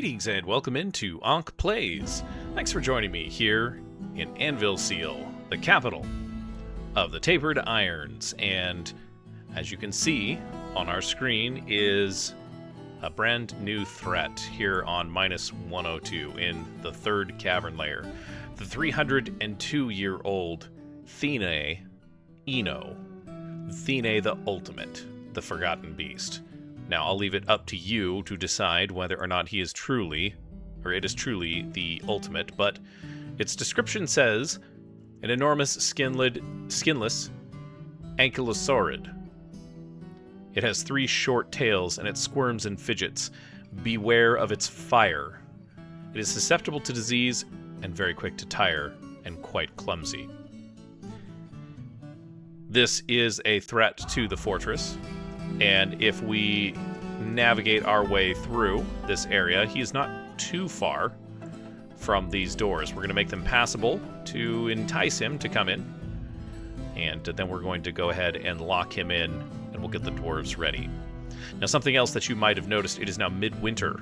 Greetings and welcome into Ankh Plays. Thanks for joining me here in Anvilseal, the capital of the Tapered Irons. And as you can see on our screen is a brand new threat here on -102 in the third cavern layer. The 302-year-old Thene Eno. Thene the Ultimate, the Forgotten Beast. Now, I'll leave it up to you to decide whether or not he is truly, or it is truly, the ultimate, but its description says, an enormous skinless ankylosaurid. It has 3 short tails, and it squirms and fidgets. Beware of its fire. It is susceptible to disease, and very quick to tire, and quite clumsy. This is a threat to the fortress. And if we navigate our way through this area, he's not too far from these doors. We're going to make them passable to entice him to come in. And then we're going to go ahead and lock him in, and we'll get the dwarves ready. Now, something else that you might have noticed, it is now midwinter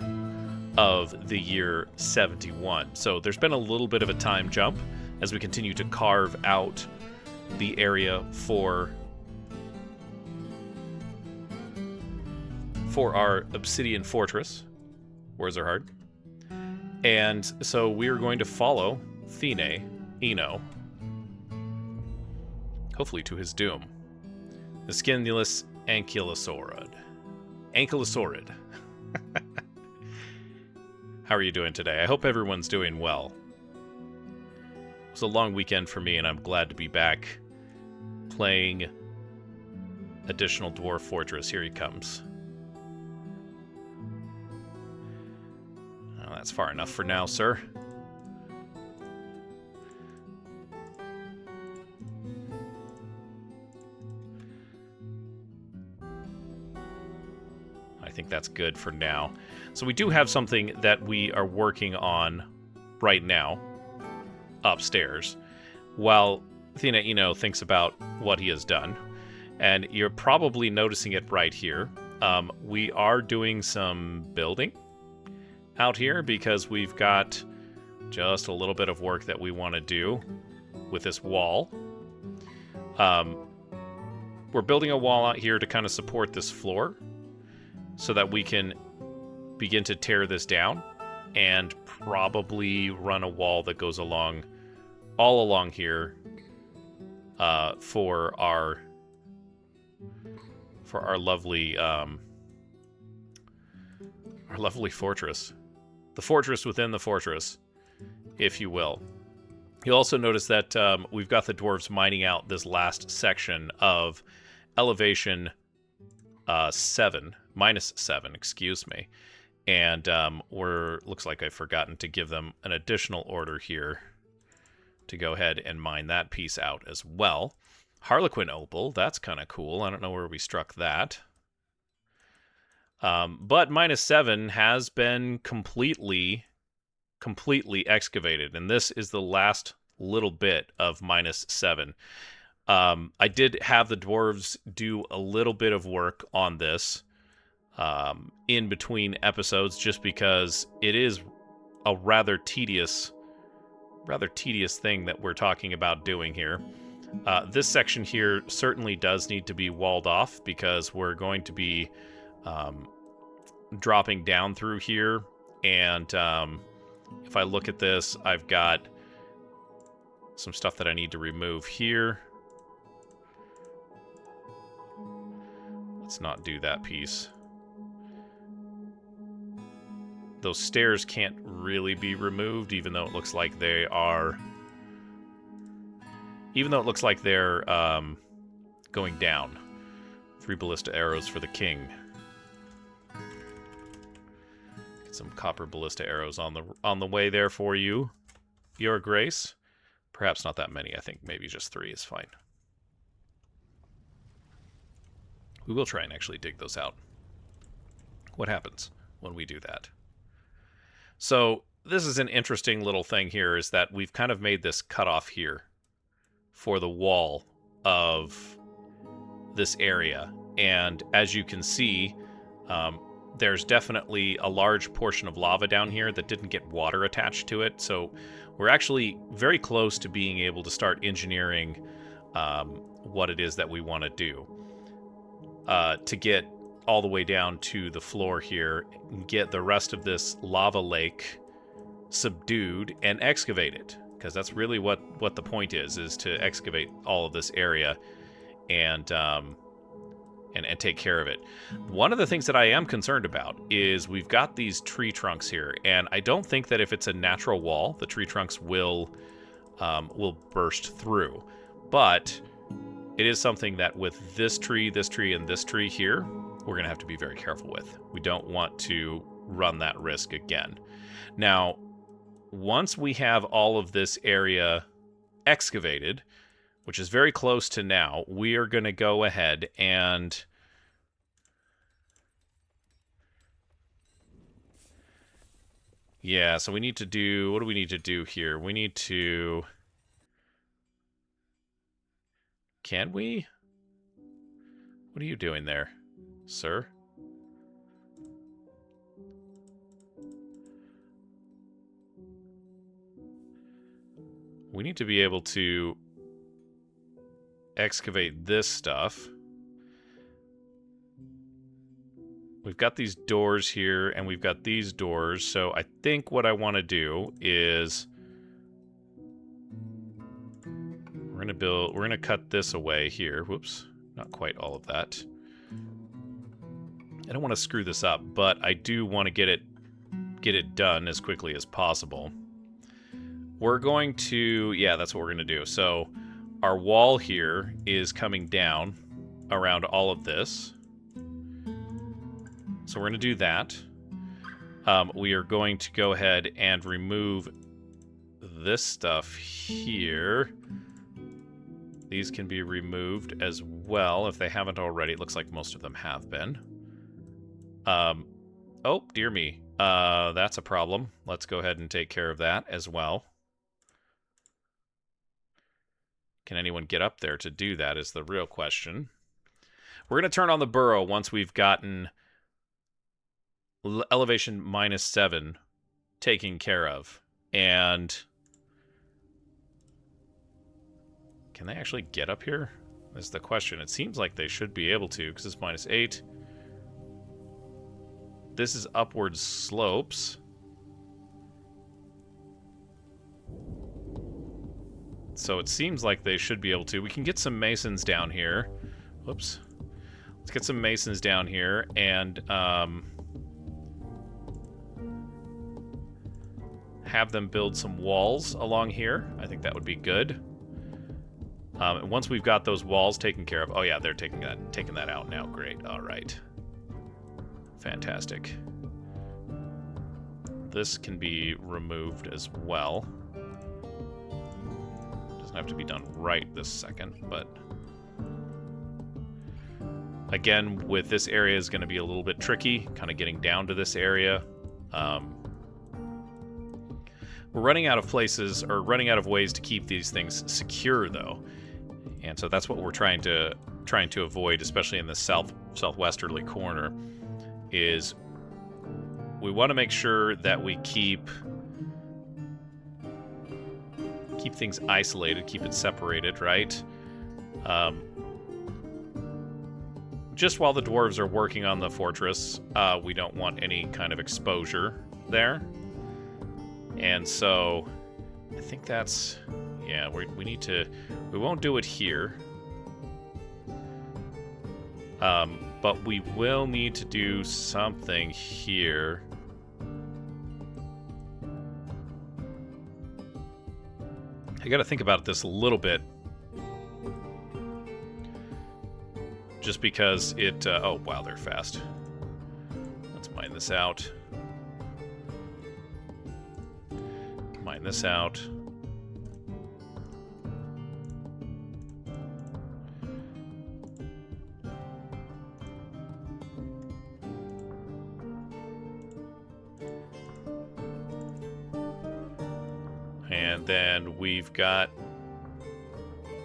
of the year 71. So there's been a little bit of a time jump as we continue to carve out the area for our Obsidian Fortress. Words are hard. And so we are going to follow Thene Eno, hopefully to his doom. The skinless ankylosaurid. How are you doing today? I hope everyone's doing well. It was a long weekend for me, and I'm glad to be back playing additional Dwarf Fortress. Here he comes. That's far enough for now, sir. I think that's good for now. So we do have something that we are working on right now upstairs while Thene Eno thinks about what he has done. And you're probably noticing it right here. We are doing some building out here because we've got just a little bit of work that we want to do with this wall. We're building a wall out here to kind of support this floor so that we can begin to tear this down and probably run a wall that goes all along here for our lovely fortress. The fortress within the fortress, if you will. You'll also notice that we've got the dwarves mining out this last section of elevation -7, excuse me. And looks like I've forgotten to give them an additional order here to go ahead and mine that piece out as well. Harlequin opal, that's kind of cool. I don't know where we struck that. But -7 has been completely excavated, and this is the last little bit of -7. I did have the dwarves do a little bit of work on this in between episodes, just because it is a rather tedious thing that we're talking about doing here. This section here certainly does need to be walled off because we're going to be dropping down through here, and if I look at this, I've got some stuff that I need to remove here. Let's not do that piece. Those stairs can't really be removed, even though it looks like they are. Even though it looks like they're going down. 3 ballista arrows for the king. Get some copper ballista arrows on the way there for you, Your Grace. Perhaps not that many. I think maybe just 3 is fine. We will try and actually dig those out. What happens when we do that? So this is an interesting little thing here, is that we've kind of made this cutoff here for the wall of this area. And as you can see, there's definitely a large portion of lava down here that didn't get water attached to it, so we're actually very close to being able to start engineering what it is that we want to do to get all the way down to the floor here and get the rest of this lava lake subdued and excavated, because that's really what the point is to excavate all of this area and take care of it. One of the things that I am concerned about is we've got these tree trunks here, and I don't think that if it's a natural wall, the tree trunks will burst through. But it is something that with this tree, and this tree here, we're going to have to be very careful with. We don't want to run that risk again. Now, once we have all of this area excavated, which is very close to now, we are going to go ahead and yeah, so we need to do, what do we need to do here? We need to, can we? What are you doing there, sir? We need to be able to excavate this stuff. We've got these doors here, and we've got these doors, so I think what I want to do is we're going to cut this away here. Whoops, not quite all of that. I don't want to screw this up, but I do want to get it done as quickly as possible. We're going to, yeah, that's what we're going to do. So our wall here is coming down around all of this. So we're going to do that. We are going to go ahead and remove this stuff here. These can be removed as well if they haven't already. It looks like most of them have been. Oh, dear me. That's a problem. Let's go ahead and take care of that as well. Can anyone get up there to do that is the real question. We're going to turn on the burrow once we've gotten elevation -7 taken care of. And can they actually get up here? Is the question. It seems like they should be able to, because it's -8. This is upward slopes. So it seems like they should be able to. We can get some masons down here. Whoops. Let's get some masons down here and have them build some walls along here. I think that would be good. And once we've got those walls taken care of... Oh yeah, they're taking that out now. Great. All right. Fantastic. This can be removed as well. Doesn't have to be done right this second, but again, with this area is going to be a little bit tricky, kind of getting down to this area. We're running out of places, or running out of ways to keep these things secure, though, and so that's what we're trying to avoid, especially in the southwesterly corner. Is we want to make sure that we keep things isolated, keep it separated, right? Just while the dwarves are working on the fortress, we don't want any kind of exposure there. And so I think that's, yeah, we need to, we won't do it here. But we will need to do something here. I gotta think about this a little bit. Just because it... oh, wow, they're fast. Let's mine this out. Mine this out. And then we've got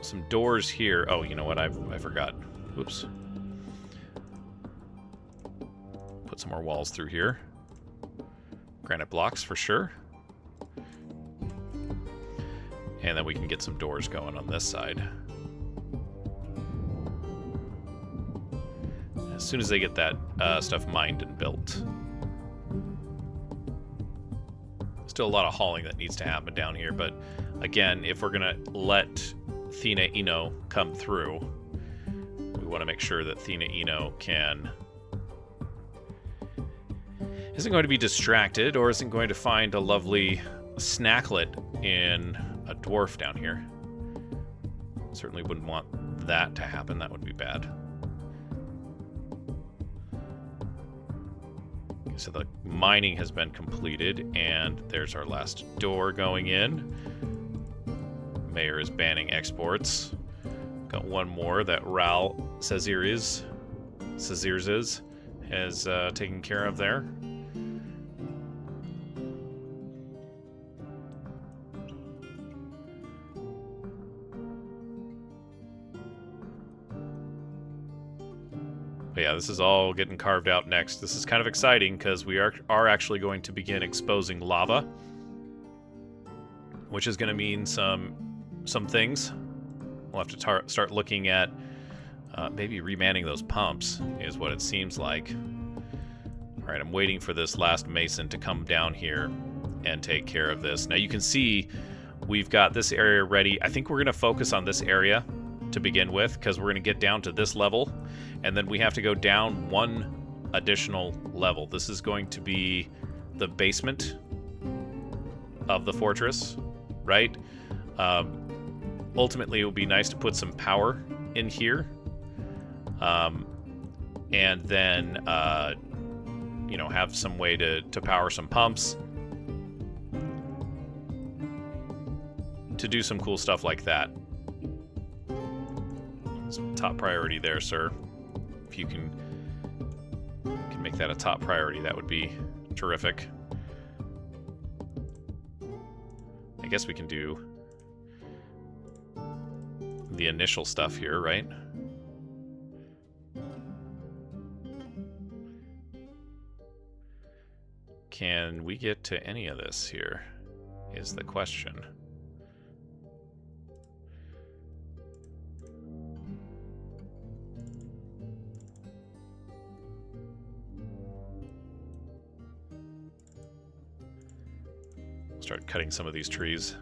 some doors here. Oh, you know what? I forgot. Oops. put some more walls through here. Granite blocks for sure. And then we can get some doors going on this side. As soon as they get that stuff mined and built. Still a lot of hauling that needs to happen down here, but again, if we're gonna let Thina Ino come through, we want to make sure that Thina Ino isn't going to be distracted or isn't going to find a lovely snacklet in a dwarf down here. Certainly wouldn't want that to happen. That would be bad. Okay, so the mining has been completed, and there's our last door going in. Mayor is banning exports. Got one more that Ral Sazirs has taken care of there. But yeah, this is all getting carved out next. This is kind of exciting because we are actually going to begin exposing lava, which is going to mean some things. We'll have to start looking at maybe remanning those pumps, is what it seems like. All right, I'm waiting for this last mason to come down here and take care of this. Now you can see we've got this area ready. I think we're going to focus on this area to begin with because we're going to get down to this level, and then we have to go down one additional level. This is going to be the basement of the fortress, right? Ultimately, it would be nice to put some power in here, and then you know, have some way to power some pumps, to do some cool stuff like that. It's top priority there, sir. If you can make that a top priority, that would be terrific. I guess we can do the initial stuff here, right? Can we get to any of this here, is the question. Start cutting some of these trees.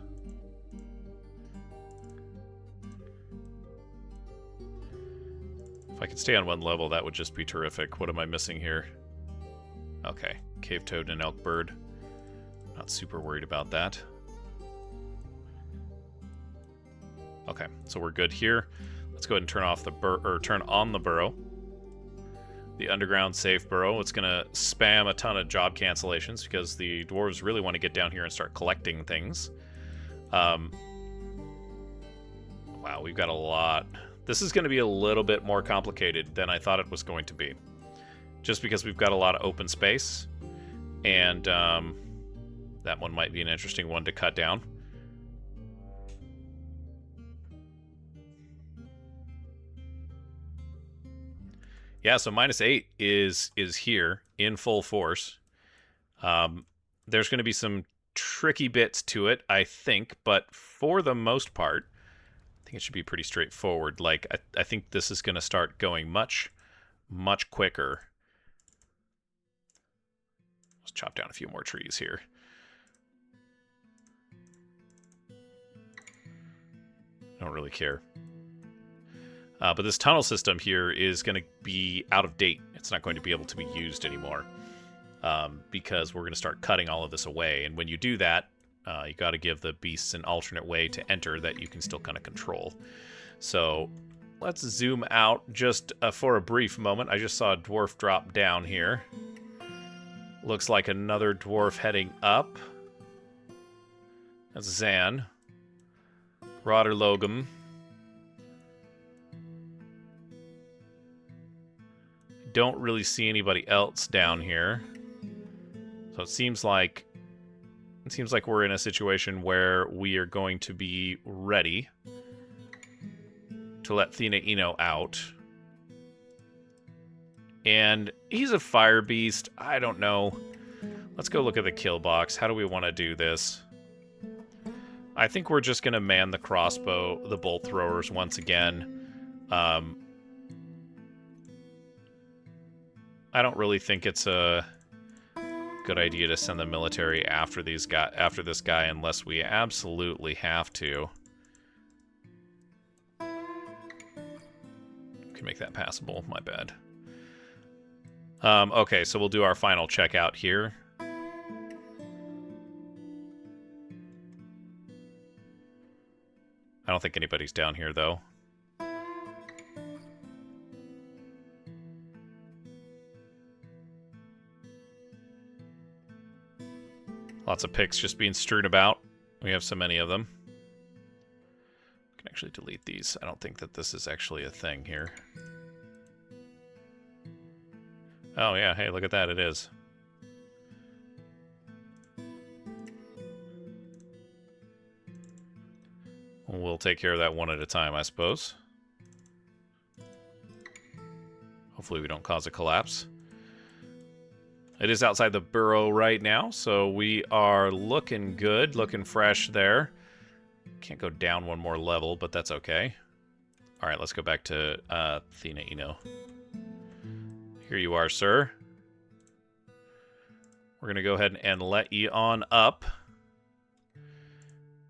If I could stay on one level, that would just be terrific. What am I missing here? Okay, cave toad and elk bird. Not super worried about that. Okay, so we're good here. Let's go ahead and turn off the turn on the burrow. The underground safe burrow. It's gonna spam a ton of job cancellations because the dwarves really want to get down here and start collecting things. Wow, we've got a lot. This is going to be a little bit more complicated than I thought it was going to be, just because we've got a lot of open space, and that one might be an interesting one to cut down. Yeah, so -8 is here in full force. There's going to be some tricky bits to it, I think, but for the most part, I think it should be pretty straightforward. Like, I think this is going to start going much, much quicker. Let's chop down a few more trees here. I don't really care. But this tunnel system here is going to be out of date. It's not going to be able to be used anymore, because we're going to start cutting all of this away. And when you do that, you got to give the beasts an alternate way to enter that you can still kind of control. So let's zoom out just for a brief moment. I just saw a dwarf drop down here. Looks like another dwarf heading up. That's Zan. Roderlogum. Don't really see anybody else down here. So it seems like we're in a situation where we are going to be ready to let Thina Ino out. And he's a fire beast. I don't know. Let's go look at the kill box. How do we want to do this? I think we're just going to man the crossbow, the bolt throwers once again. I don't really think it's a good idea to send the military after this guy unless we absolutely have to. Can make that passable. My bad. Okay, so we'll do our final checkout here. I don't think anybody's down here, though. Lots of picks just being strewn about. We have so many of them. I can actually delete these. I don't think that this is actually a thing here. Oh, yeah. Hey, look at that. It is. We'll take care of that one at a time, I suppose. Hopefully we don't cause a collapse. It is outside the burrow right now, so we are looking good, looking fresh there. Can't go down one more level, but that's okay. All right, let's go back to Athena Eno. Here you are, sir. We're going to go ahead and let you on up.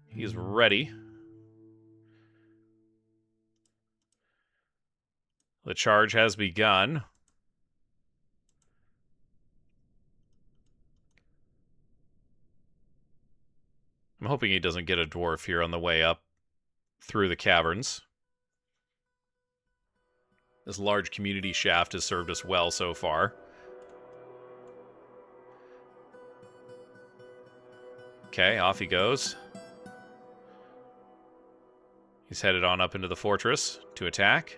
He's ready. The charge has begun. I'm hoping he doesn't get a dwarf here on the way up through the caverns. This large community shaft has served us well so far. Okay, off he goes. He's headed on up into the fortress to attack.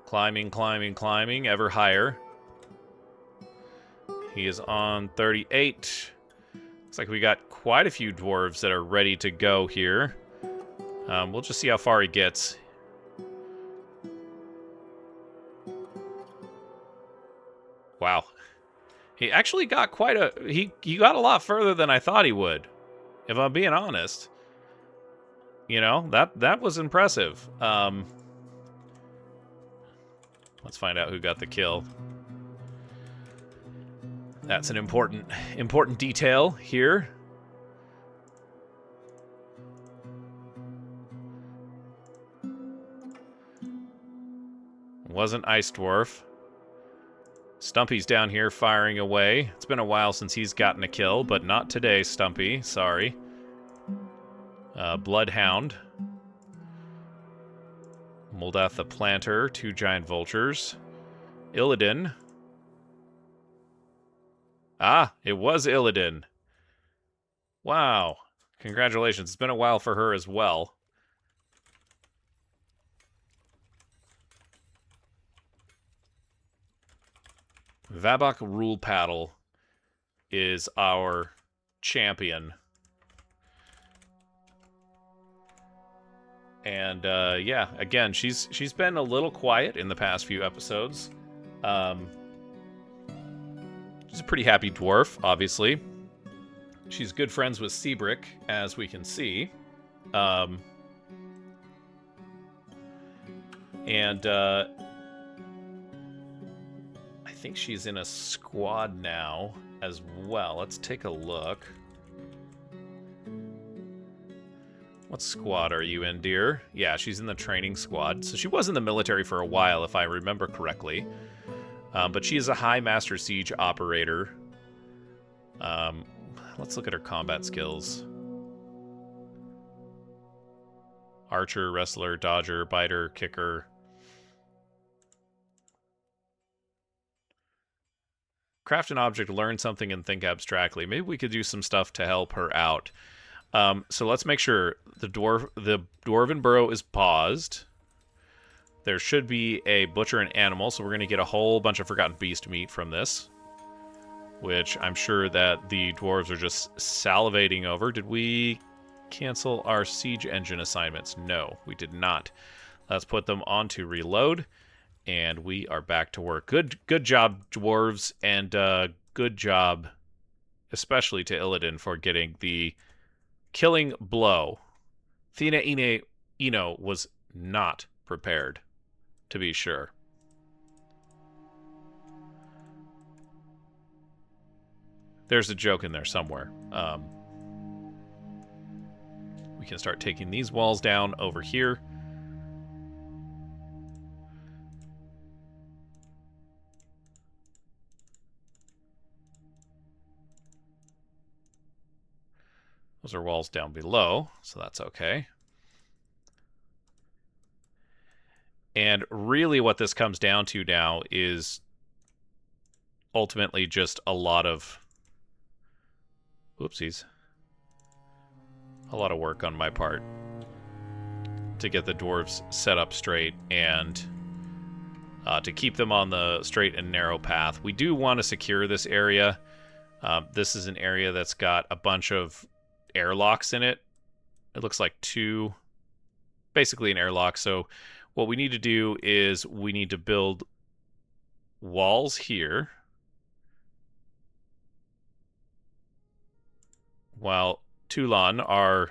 Climbing, climbing, climbing, ever higher. He is on 38. Looks like we got quite a few dwarves that are ready to go here. We'll just see how far he gets. Wow. He actually got quite a... He got a lot further than I thought he would, if I'm being honest. You know, that was impressive. Let's find out who got the kill. That's an important detail here. Wasn't Ice Dwarf. Stumpy's down here firing away. It's been a while since he's gotten a kill, but not today, Stumpy. Sorry. Bloodhound. Moldath the Planter, 2 giant vultures. Illidan. Ah, it was Illidan. Wow. Congratulations. It's been a while for her as well. Vabok Rule Paddle is our champion. And yeah, again, she's been a little quiet in the past few episodes. She's a pretty happy dwarf, obviously. She's good friends with Seabrick, as we can see. And I think she's in a squad now as well. Let's take a look. What squad are you in, dear? Yeah, she's in the training squad. So she was in the military for a while, if I remember correctly. But she is a high Master Siege operator. Let's look at her combat skills. Archer, wrestler, dodger, biter, kicker. Craft an object, learn something, and think abstractly. Maybe we could do some stuff to help her out. So let's make sure the Dwarven Burrow is paused. There should be a butcher and animal, so we're going to get a whole bunch of Forgotten Beast meat from this, which I'm sure that the dwarves are just salivating over. Did we cancel our siege engine assignments? No, we did not. Let's put them onto reload, and we are back to work. Good job, dwarves, and good job, especially to Illidan, for getting the killing blow. Thina Ino was not prepared, to be sure. There's a joke in there somewhere. We can start taking these walls down over here. Those are walls down below, so that's okay. And really what this comes down to now is ultimately just a lot of... Whoopsies. A lot of work on my part to get the dwarves set up straight and to keep them on the straight and narrow path. We do want to secure this area. This is an area that's got a bunch of airlocks in it. It looks like two, basically an airlock. So what we need to do is we need to build walls here, while Tulan, our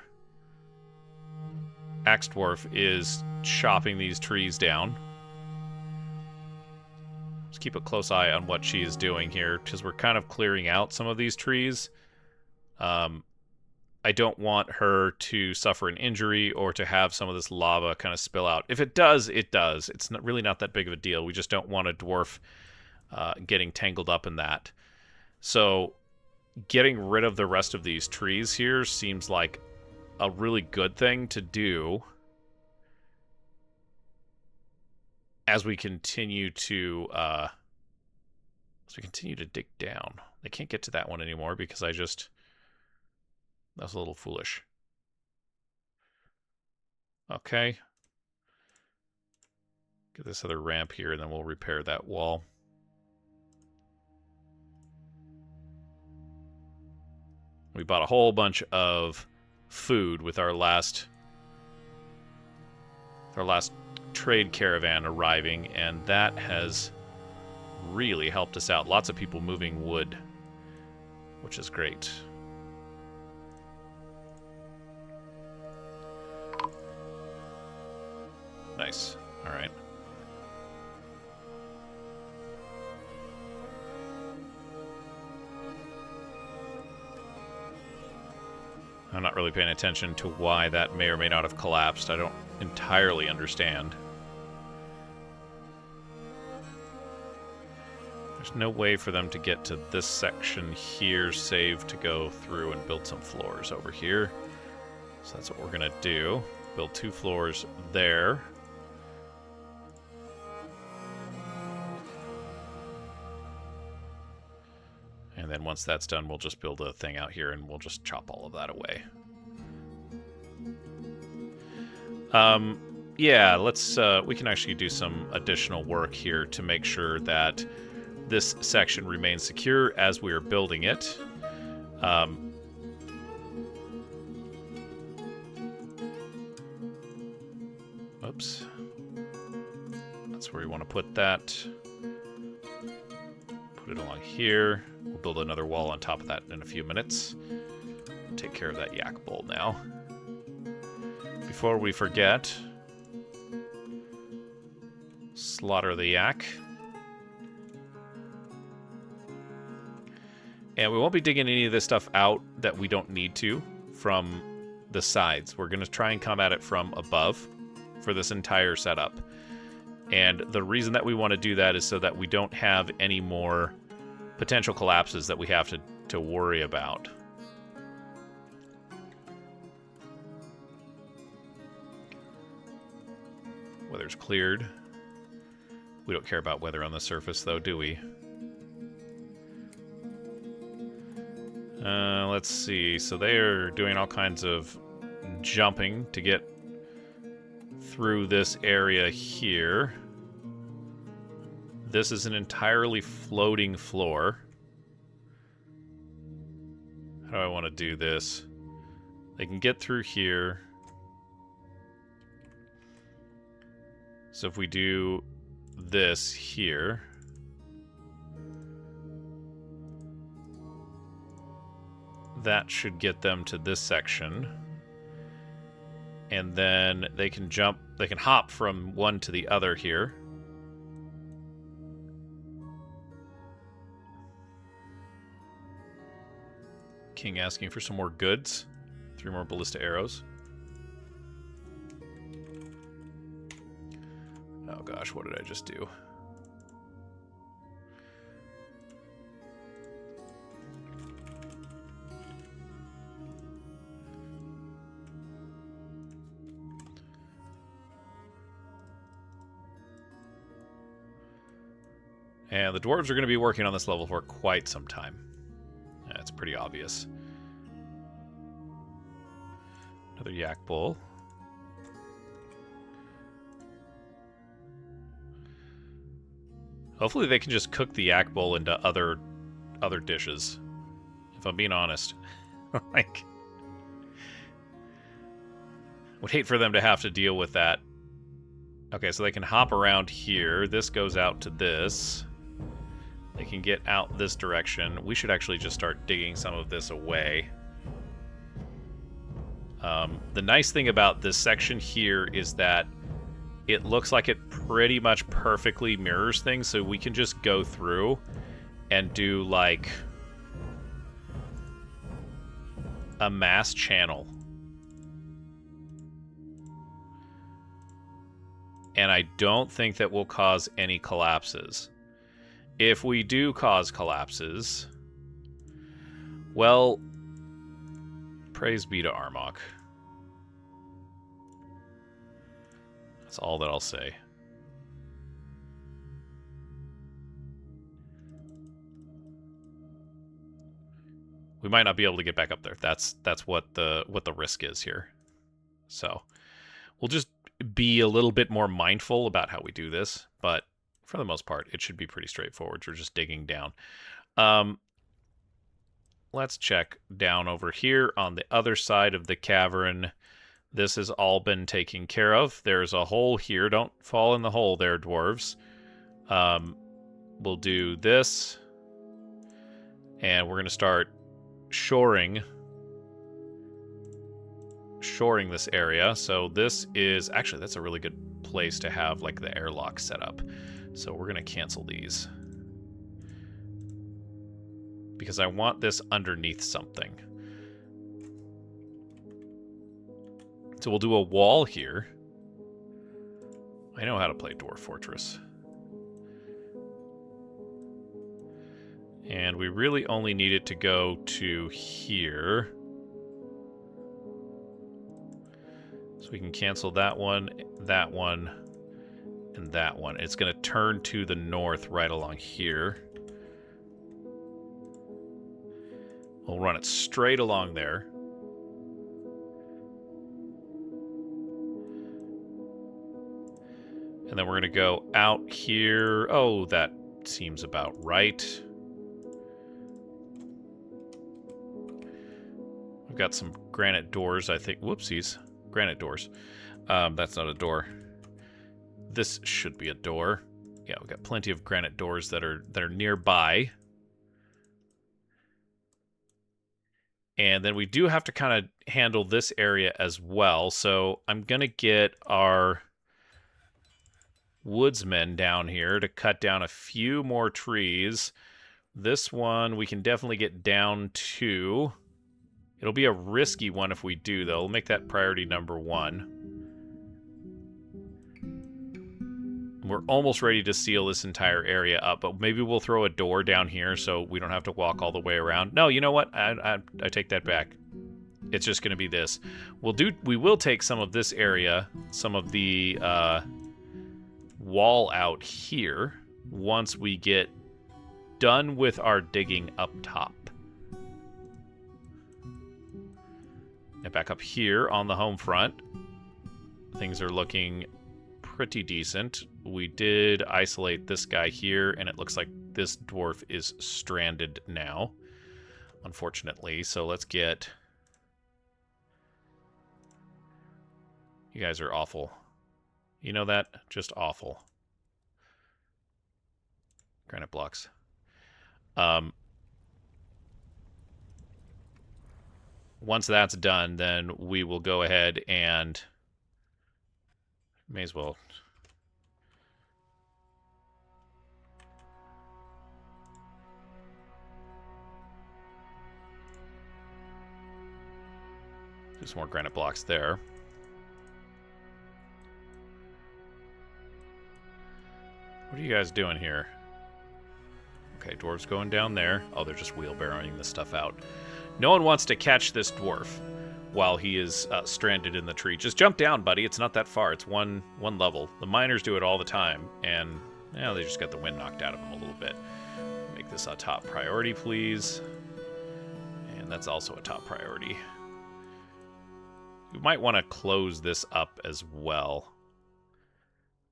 axe dwarf, is chopping these trees down. Let's keep a close eye on what she is doing here, because we're kind of clearing out some of these trees. I don't want her to suffer an injury or to have some of this lava kind of spill out. If it does, it does. It's really not that big of a deal. We just don't want a dwarf getting tangled up in that. So getting rid of the rest of these trees here seems like a really good thing to do as we continue to dig down. They can't get to that one anymore because that's a little foolish. Okay. Get this other ramp here, and then we'll repair that wall. We bought a whole bunch of food with our last trade caravan arriving, and that has really helped us out. Lots of people moving wood, which is great. Nice. All right. I'm not really paying attention to why that may or may not have collapsed. I don't entirely understand. There's no way for them to get to this section here, save to go through and build some floors over here. So that's what we're going to do. Build 2 floors there. And then once that's done, we'll just build a thing out here and we'll just chop all of that away. Yeah, let's, we can actually do some additional work here to make sure that this section remains secure as we are building it. Oops. That's where we want to put that. Put it along here. We'll build another wall on top of that in a few minutes. Take care of that yak bowl now. Before we forget, slaughter the yak. And we won't be digging any of this stuff out that we don't need to from the sides. We're going to try and come at it from above for this entire setup. And the reason that we want to do that is so that we don't have any more potential collapses that we have to worry about. Weather's cleared. We don't care about weather on the surface, though, do we? Let's see. So they are doing all kinds of jumping to get through this area here. This is an entirely floating floor. How do I want to do this? They can get through here. So if we do this here, that should get them to this section. And then they can hop from one to the other here. King asking for some more goods. 3 more ballista arrows. Oh gosh, what did I just do? And the dwarves are going to be working on this level for quite some time. That's pretty obvious. Another yak bowl. Hopefully they can just cook the yak bowl into other dishes. If I'm being honest. Like, would hate for them to have to deal with that. Okay, so they can hop around here. This goes out to this. They can get out this direction. We should actually just start digging some of this away. The nice thing about this section here is that it looks like it pretty much perfectly mirrors things, so we can just go through and do, like, a mass channel. And I don't think that will cause any collapses. If we do cause collapses, well, praise be to Armok. That's all that I'll say. We might not be able to get back up there. That's what the risk is here. So we'll just be a little bit more mindful about how we do this, but for the most part, it should be pretty straightforward. We're just digging down. Let's check down over here on the other side of the cavern. This has all been taken care of. There's a hole here. Don't fall in the hole there, dwarves. We'll do this. And we're going to start shoring this area. So this is... Actually, that's a really good place to have, like, the airlock set up. So we're going to cancel these. Because I want this underneath something. So we'll do a wall here. I know how to play Dwarf Fortress. And we really only need it to go to here. So we can cancel that one, and that one. It's going to turn to the north right along here. We'll run it straight along there. And then we're going to go out here. Oh, that seems about right. We've got some granite doors, I think. Whoopsies. Granite doors. That's not a door. This should be a door. Yeah, we've got plenty of granite doors that are nearby. And then we do have to kind of handle this area as well. So I'm going to get our woodsmen down here to cut down a few more trees. This one we can definitely get down to. It'll be a risky one if we do, though. We'll make that priority number 1. We're almost ready to seal this entire area up, but maybe we'll throw a door down here so we don't have to walk all the way around. No, you know what? I take that back. It's just going to be this. We will take some of this area, some of the wall out here, once we get done with our digging up top. And back up here on the home front, things are looking pretty decent. We did isolate this guy here, and it looks like this dwarf is stranded now, unfortunately. So let's get... You guys are awful. You know that? Just awful. Granite blocks. Once that's done, then we will go ahead and may as well. Do some more granite blocks there. What are you guys doing here? Okay, dwarves going down there. Oh, they're just wheelbarrowing this stuff out. No one wants to catch this dwarf while he is stranded in the tree. Just jump down, buddy. It's not that far. It's one level. The miners do it all the time, and they just got the wind knocked out of them a little bit. Make this a top priority, please. And that's also a top priority. You might want to close this up as well.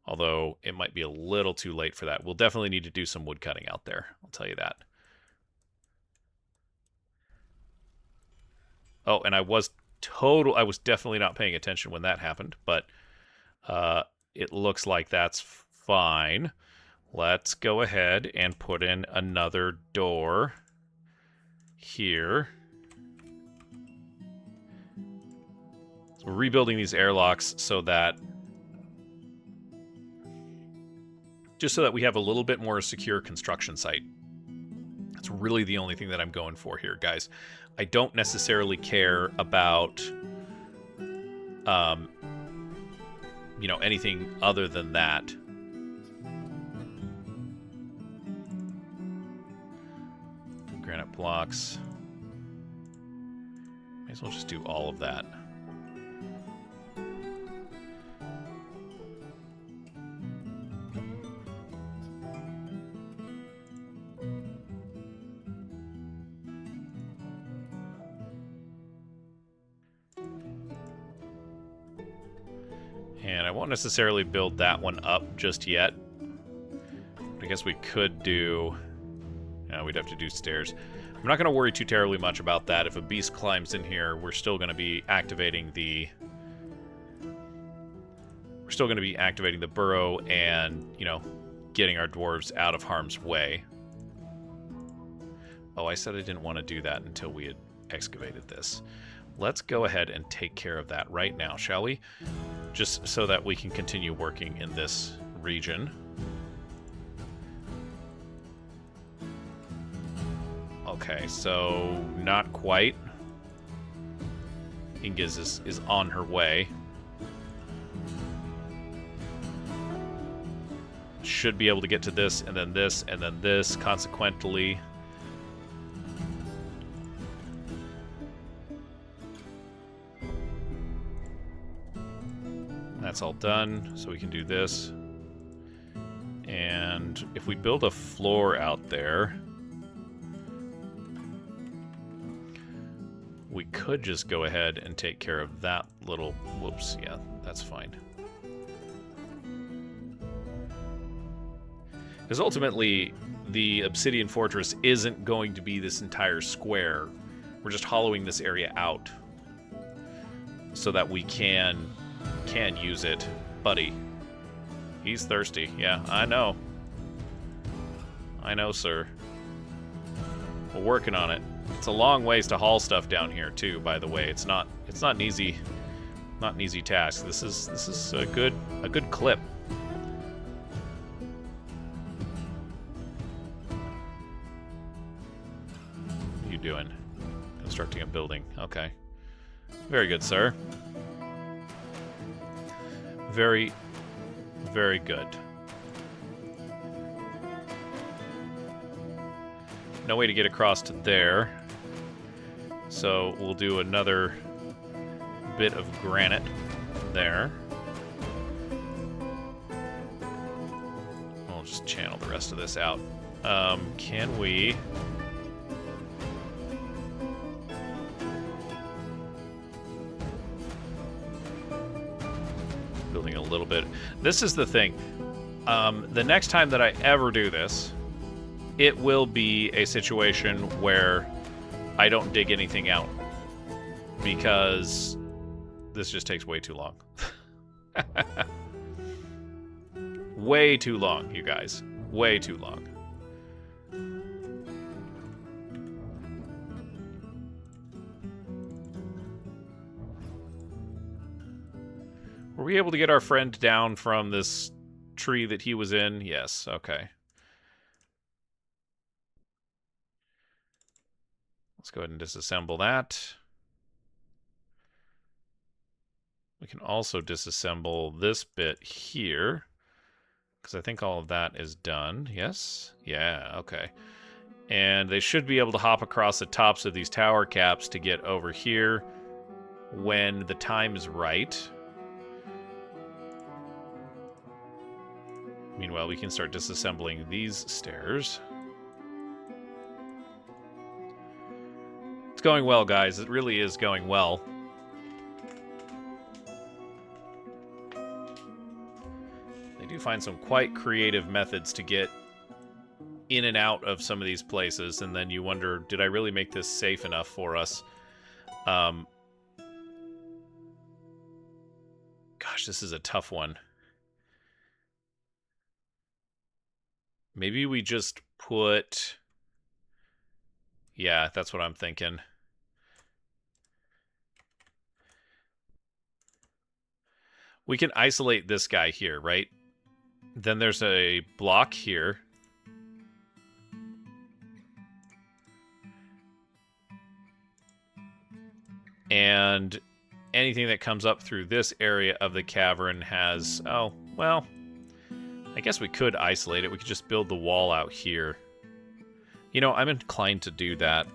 Although it might be a little too late for that. We'll definitely need to do some wood cutting out there. I'll tell you that. Oh, and I was definitely not paying attention when that happened, but it looks like that's fine. Let's go ahead and put in another door here. So we're rebuilding these airlocks so that we have a little bit more secure construction site. That's really the only thing that I'm going for here, guys. I don't necessarily care about, anything other than that. Granite blocks. May as well just do all of that. And I won't necessarily build that one up just yet. I guess we could do... we'd have to do stairs. I'm not going to worry too terribly much about that. If a beast climbs in here, we're still going to be activating the... burrow and, getting our dwarves out of harm's way. Oh, I said I didn't want to do that until we had excavated this. Let's go ahead and take care of that right now, shall we? Just so that we can continue working in this region. Okay, so not quite. Ingiz is on her way. Should be able to get to this, and then this, and then this, consequently. That's all done, so we can do this. And if we build a floor out there, we could just go ahead and take care of that little... Whoops, yeah, that's fine. Because ultimately, the Obsidian Fortress isn't going to be this entire square. We're just hollowing this area out so that we can use it. Buddy. He's thirsty. Yeah, I know. I know, sir. We're working on it. It's a long ways to haul stuff down here too, by the way. It's not an easy task. This is a good clip. What are you doing? Constructing a building. Okay. Very good, sir. Very, very good. No way to get across to there. So we'll do another bit of granite there. We'll just channel the rest of this out. Can we... Building a little bit. This is the thing. The next time that I ever do this, it will be a situation where I don't dig anything out, because this just takes way too long. way too long, you guys. Way too long. Were we able to get our friend down from this tree that he was in? Yes, okay. Let's go ahead and disassemble that. We can also disassemble this bit here, because I think all of that is done. Yes? Yeah, okay. And they should be able to hop across the tops of these tower caps to get over here when the time is right. Meanwhile, we can start disassembling these stairs. It's going well, guys. It really is going well. They do find some quite creative methods to get in and out of some of these places, and then you wonder, did I really make this safe enough for us? Gosh, this is a tough one. Maybe we just put... Yeah, that's what I'm thinking. We can isolate this guy here, right? Then there's a block here. And anything that comes up through this area of the cavern has... Oh, well... I guess we could isolate it. We could just build the wall out here. You know, I'm inclined to do that.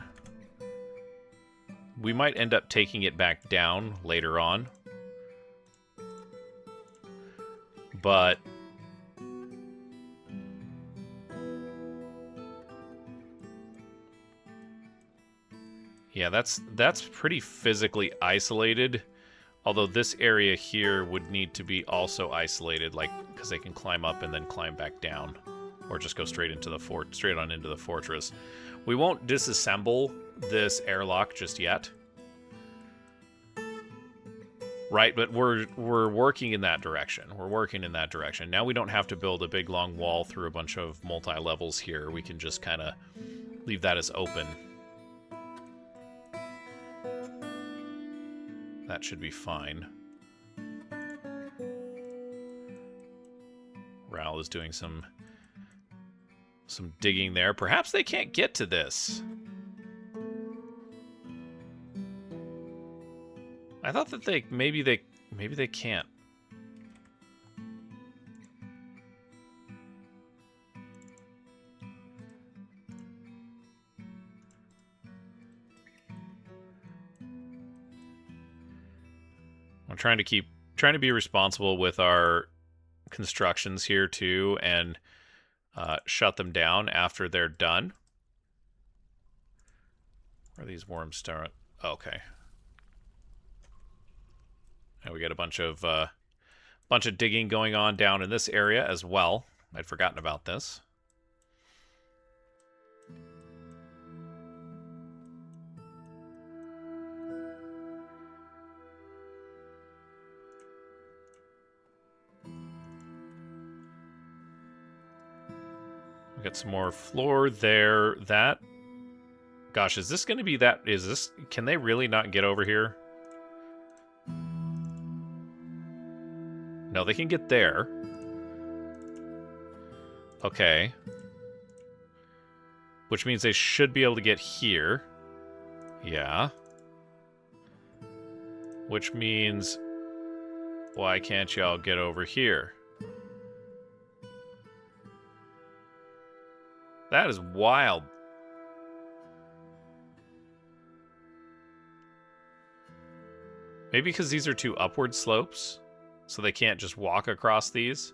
We might end up taking it back down later on. But... yeah, that's pretty physically isolated. Although this area here would need to be also isolated, like, because they can climb up and then climb back down. Or just go straight into the straight on into the fortress. We won't disassemble this airlock just yet. Right, but we're working in that direction. We're working in that direction. Now we don't have to build a big long wall through a bunch of multi-levels here. We can just kind of leave that as open. That should be fine. Ral is doing some digging there. Perhaps they can't get to this. I thought that maybe they can't. I'm trying to be responsible with our constructions here too, and shut them down after they're done. Where are these worms start? Okay. And we got a bunch of digging going on down in this area as well. I'd forgotten about this. We got some more floor there. That... Gosh, is this going to be that... Can they really not get over here? No, they can get there. Okay. Which means they should be able to get here. Yeah. Which means... Why can't y'all get over here? That is wild. Maybe because these are two upward slopes, so they can't just walk across these.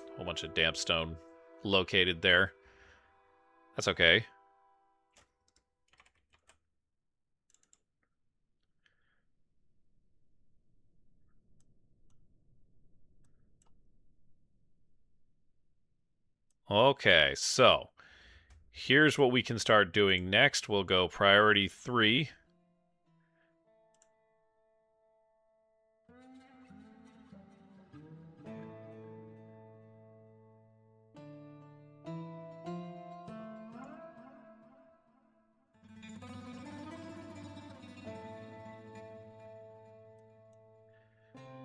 A whole bunch of damp stone located there. That's okay. Okay, so here's what we can start doing next. We'll go priority 3.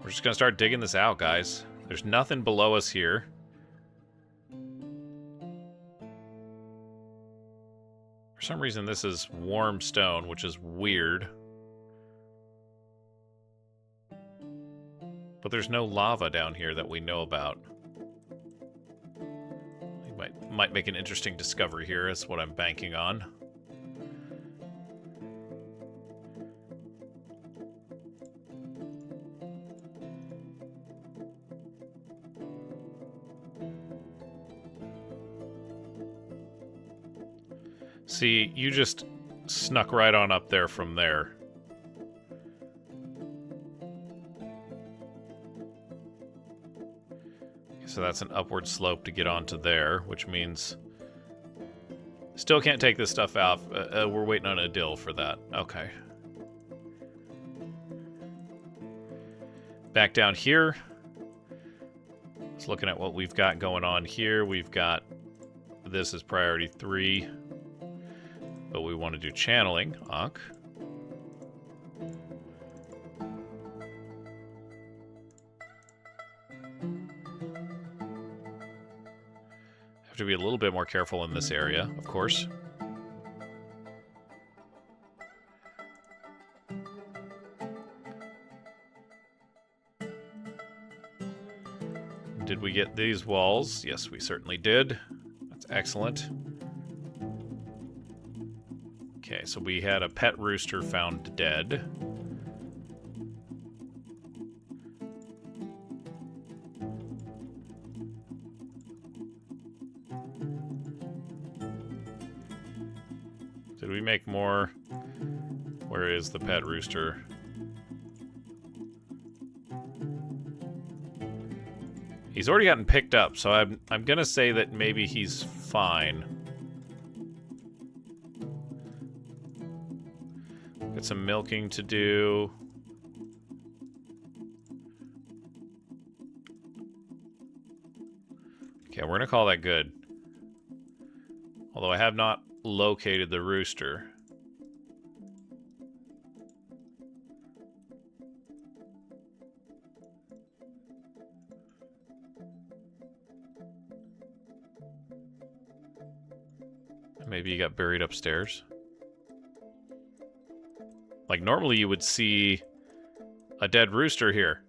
We're just going to start digging this out, guys. There's nothing below us here. For some reason, this is warm stone, which is weird. But there's no lava down here that we know about. We might make an interesting discovery here. That's what I'm banking on. See, you just snuck right on up there from there. So that's an upward slope to get onto there, which means... Still can't take this stuff out. We're waiting on a dill for that. Okay. Back down here. Just looking at what we've got going on here. We've got... This is priority 3. But we want to do channeling. Ankh. Have to be a little bit more careful in this area, of course. Did we get these walls? Yes, we certainly did. That's excellent. Okay, so we had a pet rooster found dead. Did we make more? Where is the pet rooster? He's already gotten picked up, so I'm gonna say that maybe he's fine. Got some milking to do. Okay, we're gonna call that good. Although I have not located the rooster. Maybe he got buried upstairs. Like, normally you would see a dead rooster here.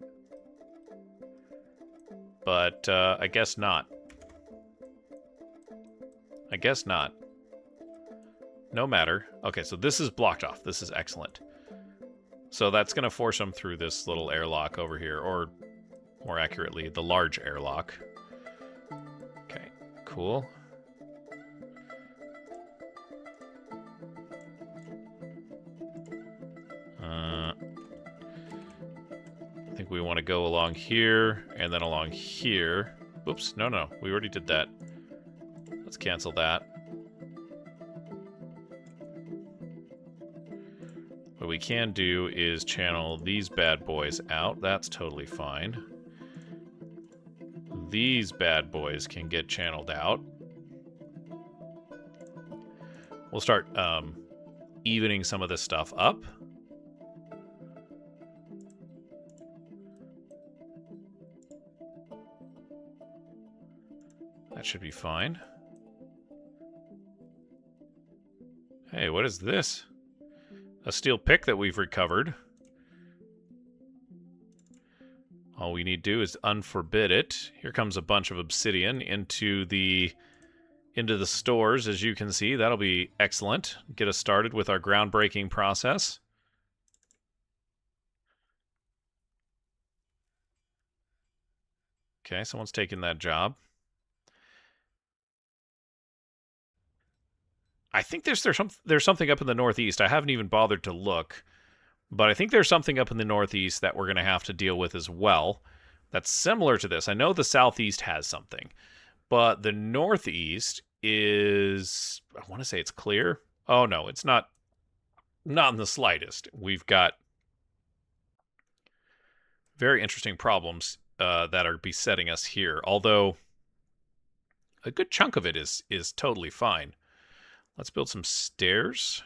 But, I guess not. I guess not. No matter. Okay, so this is blocked off. This is excellent. So that's going to force him through this little airlock over here. Or, more accurately, the large airlock. Okay, cool. I think we want to go along here, and then along here. Oops, no, we already did that. Let's cancel that. What we can do is channel these bad boys out. That's totally fine. These bad boys can get channeled out. We'll start evening some of this stuff up. That should be fine. Hey, what is this? A steel pick that we've recovered. All we need to do is unforbid it. Here comes a bunch of obsidian into the stores, as you can see. That'll be excellent. Get us started with our groundbreaking process. Okay, someone's taking that job. I think there's something up in the northeast. I haven't even bothered to look, but I think there's something up in the northeast that we're going to have to deal with as well. That's similar to this. I know the southeast has something, but the northeast is, I want to say it's clear. Oh no, it's not in the slightest. We've got very interesting problems that are besetting us here, although a good chunk of it is totally fine. Let's build some stairs.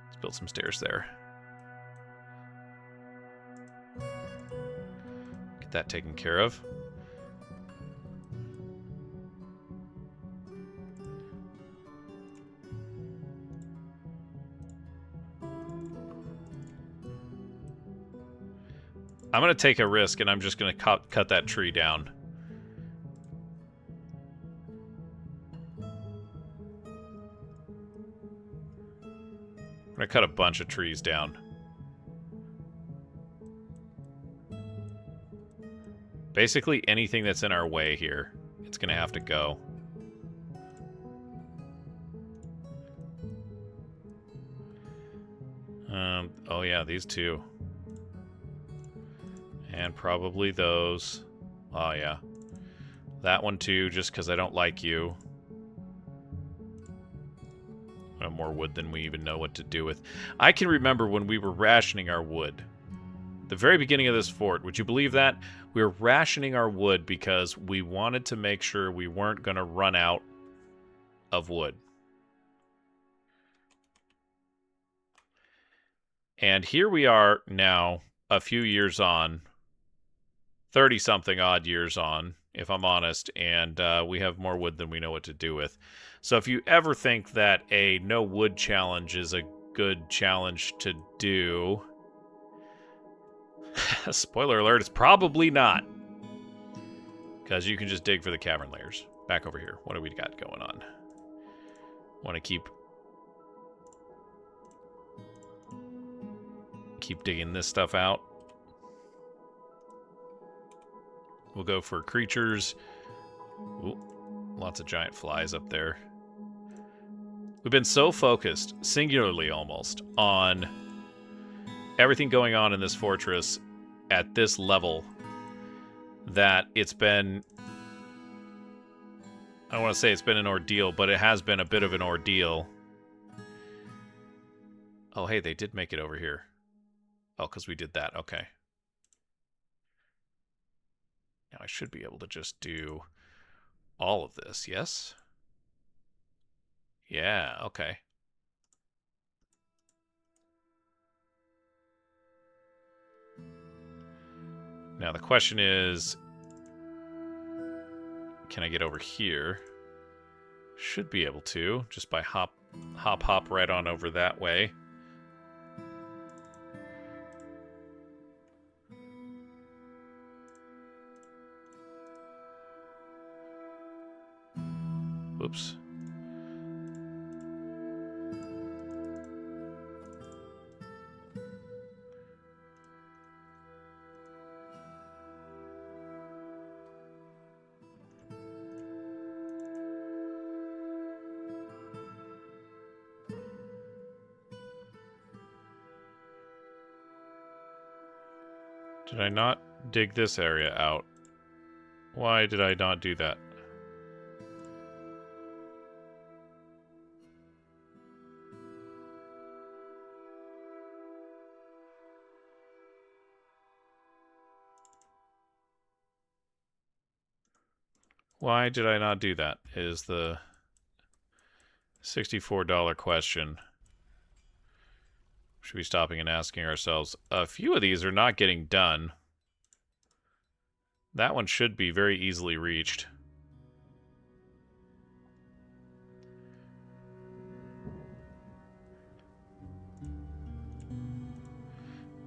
Let's build some stairs there. Get that taken care of. I'm going to take a risk, and I'm just going to cut that tree down. I'm going to cut a bunch of trees down. Basically, anything that's in our way here, it's going to have to go. Oh yeah, these two. And probably those. Oh yeah. That one too, just because I don't like you. I have more wood than we even know what to do with. I can remember when we were rationing our wood. The very beginning of this fort, would you believe that? We were rationing our wood because we wanted to make sure we weren't going to run out of wood. And here we are now, a few years on, 30-something odd years on, if I'm honest, and we have more wood than we know what to do with. So if you ever think that a no wood challenge is a good challenge to do, spoiler alert, it's probably not. Because you can just dig for the cavern layers. Back over here. What do we got going on? Want to keep digging this stuff out. We'll go for creatures. Ooh, lots of giant flies up there. We've been so focused, singularly almost, on everything going on in this fortress at this level that it's been... I don't want to say it's been an ordeal, but it has been a bit of an ordeal. Oh, hey, they did make it over here. Oh, because we did that. Okay. Now I should be able to just do all of this, yes? Yeah, okay. Now the question is, can I get over here? Should be able to, just by hop right on over that way. Whoops. Did I not dig this area out? Why did I not do that? Why did I not do that is the $64 question. Should be stopping and asking ourselves. A few of these are not getting done. That one should be very easily reached.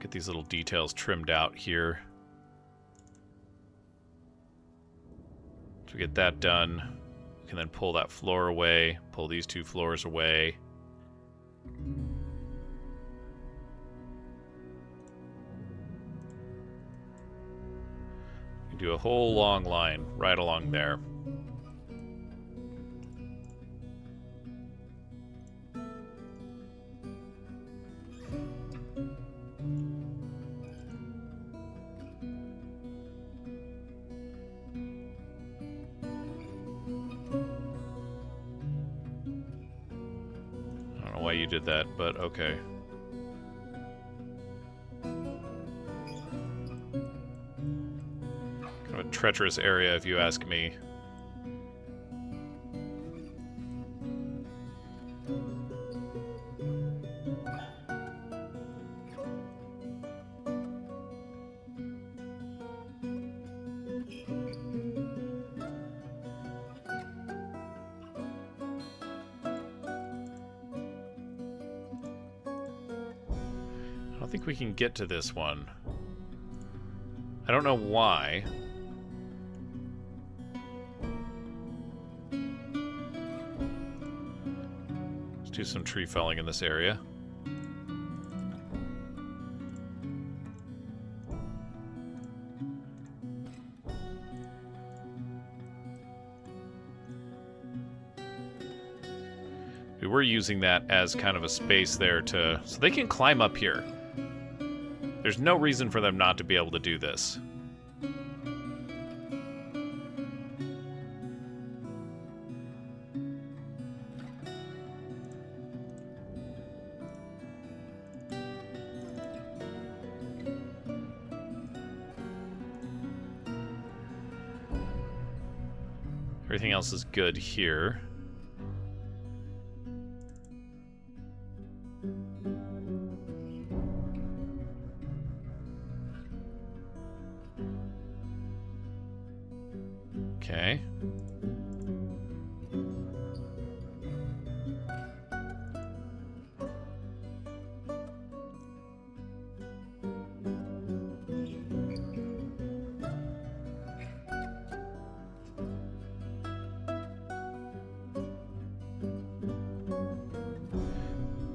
Get these little details trimmed out here. To get that done, we can then pull that floor away, pull these two floors away. You can do a whole long line right along there. Why you did that, but okay. Kind of a treacherous area, if you ask me. don't think we can get to this one. I don't know why. Let's do some tree felling in this area. We were using that as kind of a space there to... So they can climb up here. There's no reason for them not to be able to do this. Everything else is good here. Okay.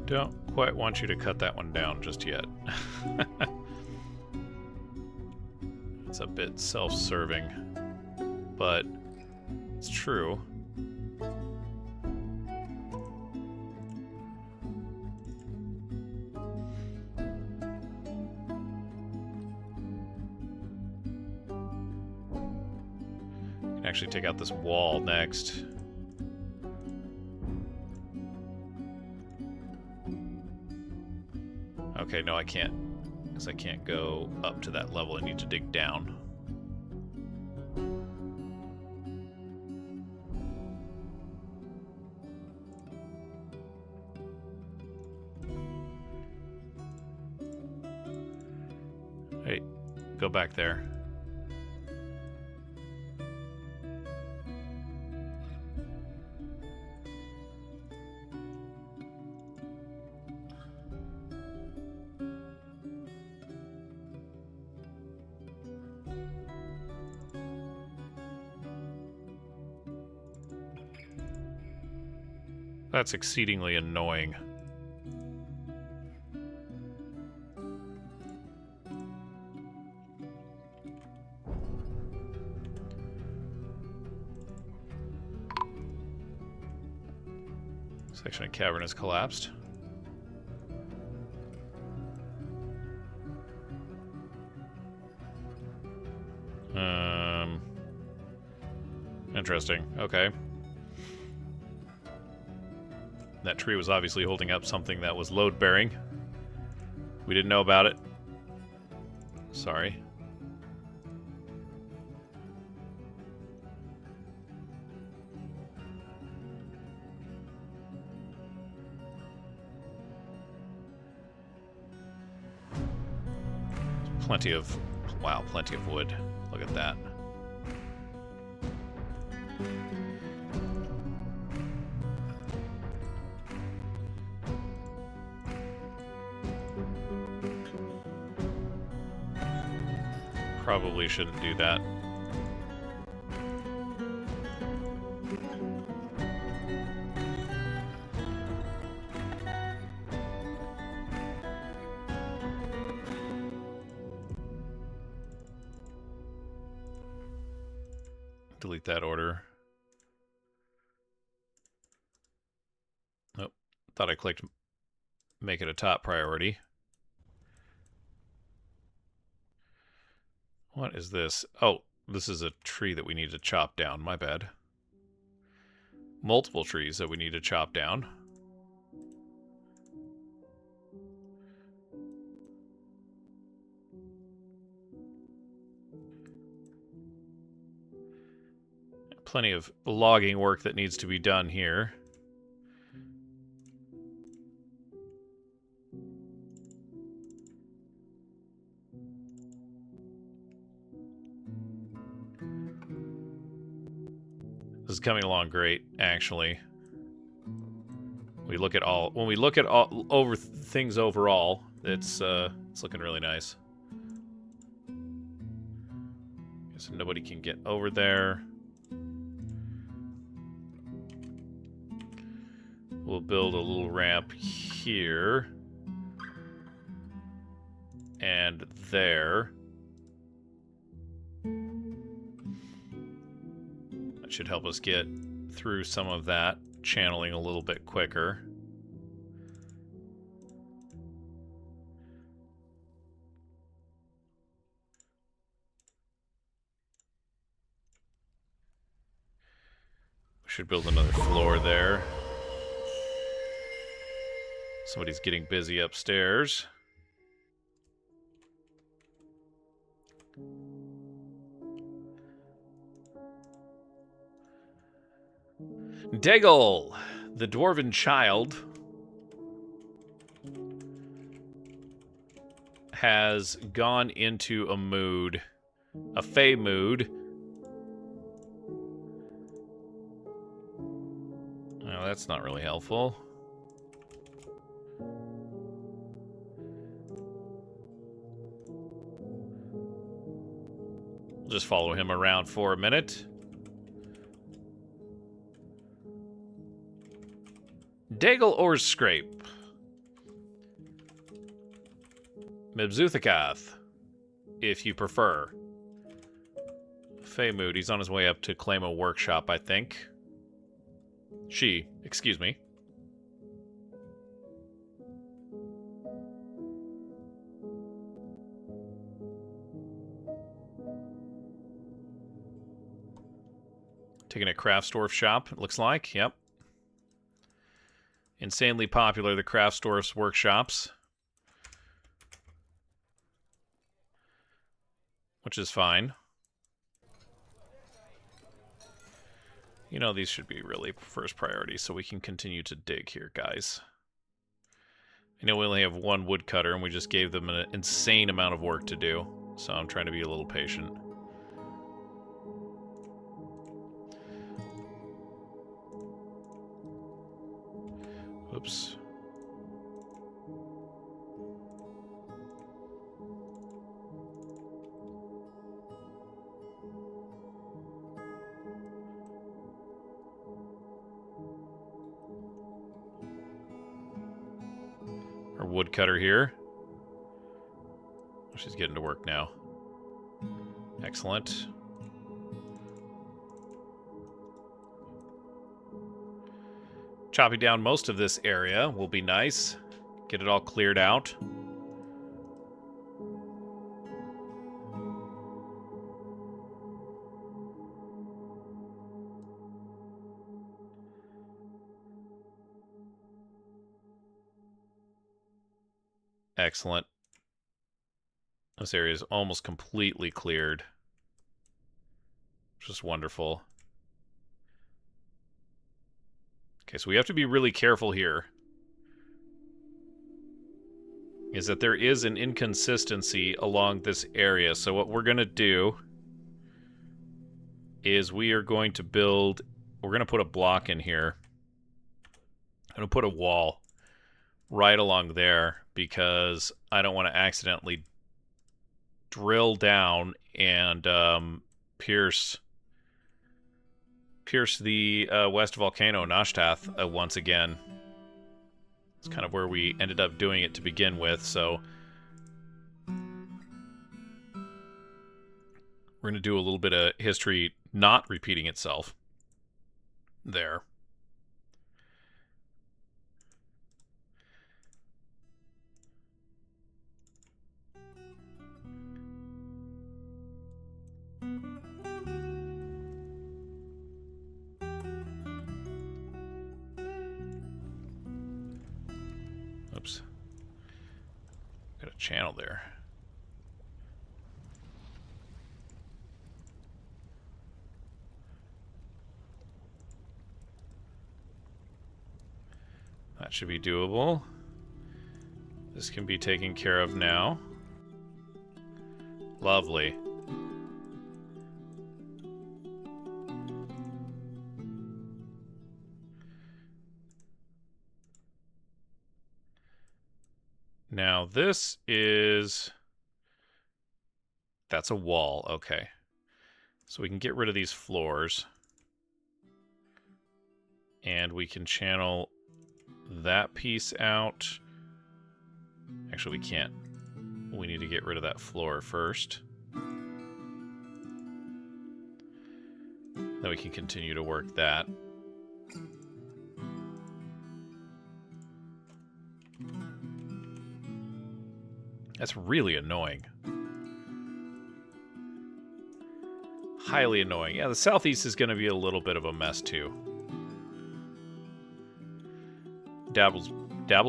Don't quite want you to cut that one down just yet. It's a bit self-serving, but it's true. Can actually take out this wall next. Okay, no, I can't, because I can't go up to that level. I need to dig down. Hey, go back there. That's exceedingly annoying. Section of cavern has collapsed. Interesting. Okay. That tree was obviously holding up something that was load-bearing. We didn't know about it. Sorry. Plenty of... Wow, plenty of wood. Look at that. Probably shouldn't do that. Delete that order. Nope. Thought I clicked make it a top priority. What is this? Oh, this is a tree that we need to chop down. My bad. Multiple trees that we need to chop down. Plenty of logging work that needs to be done here. This is coming along great, actually. When we look at all over things overall, It's looking really nice. Guess nobody can get over there. We'll build a little ramp here. And there. That should help us get through some of that channeling a little bit quicker. We should build another floor there. Somebody's getting busy upstairs. Degel, the dwarven child, has gone into a mood, a fey mood. Oh, that's not really helpful. We'll just follow him around for a minute. Degel or Scrape. Mibzuthakath, if you prefer. Fey mood, he's on his way up to claim a workshop, I think. She, excuse me. Taking a Craftsdwarf shop, it looks like, yep. Insanely popular, the Craftsdwarf's workshops. Which is fine. You know, these should be really first priority, so we can continue to dig here, guys. I know we only have one woodcutter, and we just gave them an insane amount of work to do, so I'm trying to be a little patient. Oops. Our woodcutter here. Oh, she's getting to work now. Excellent. Chopping down most of this area will be nice. Get it all cleared out. Excellent. This area is almost completely cleared. Just wonderful. Okay, so we have to be really careful here. Is that there is an inconsistency along this area. So what we're going to do is we are going to build... We're going to put a block in here. I'm going to put a wall right along there because I don't want to accidentally drill down and pierce the west volcano, Nashtath, once again. It's kind of where we ended up doing it to begin with, so we're going to do a little bit of history not repeating itself there. Oops. Got a channel there. That should be doable. This can be taken care of now. Lovely. Now this is... That's a wall, okay. So we can get rid of these floors. And we can channel that piece out. Actually, we can't. We need to get rid of that floor first. Then we can continue to work that. That's really annoying. Highly annoying. Yeah, the southeast is going to be a little bit of a mess, too. Dabbles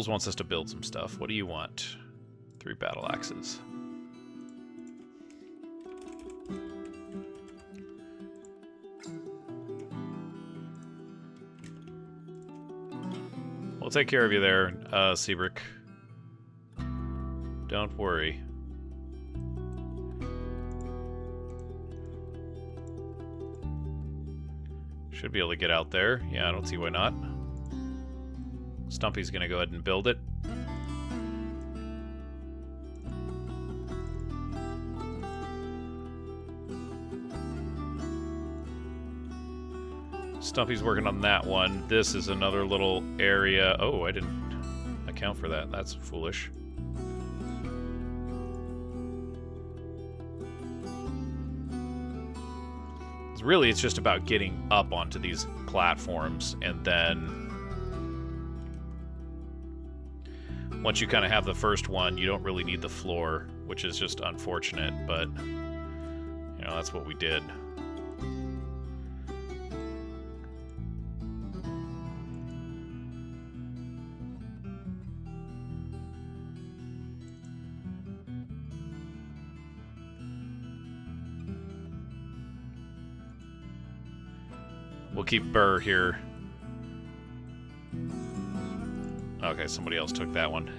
wants us to build some stuff. What do you want? 3 battle axes. We'll take care of you there, Seabrick. Don't worry. Should be able to get out there. Yeah, I don't see why not. Stumpy's gonna go ahead and build it. Stumpy's working on that one. This is another little area. Oh, I didn't account for that. That's foolish. Really, it's just about getting up onto these platforms, and then once you kind of have the first one, you don't really need the floor, which is just unfortunate, but you know, that's what we did. We'll keep Burr here. Okay, somebody else took that one.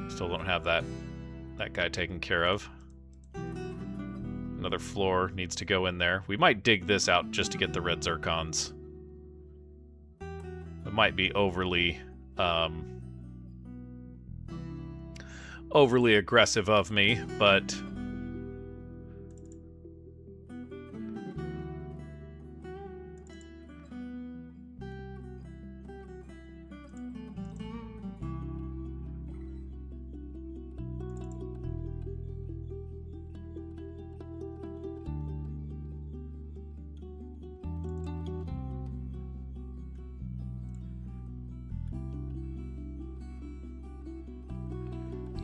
Still don't have that guy taken care of. Another floor needs to go in there. We might dig this out just to get the red zircons. It might be overly overly aggressive of me, but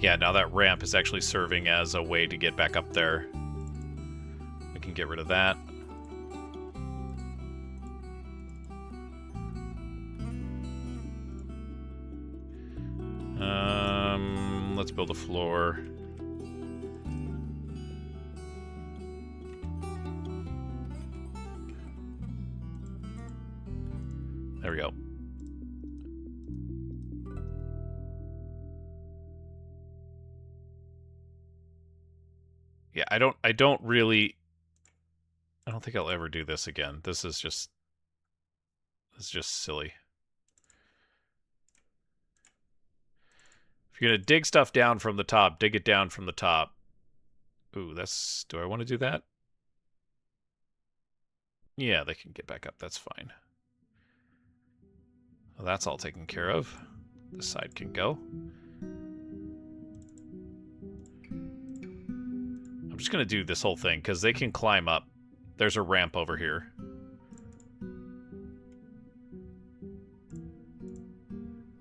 yeah, now that ramp is actually serving as a way to get back up there. We can get rid of that. Let's build a floor. There we go. Yeah, I don't think I'll ever do this again. This is just silly. If you're gonna dig stuff down from the top, dig it down from the top. Ooh, do I want to do that? Yeah, they can get back up, that's fine. Well, that's all taken care of. This side can go. I'm just gonna do this whole thing, because they can climb up. There's a ramp over here.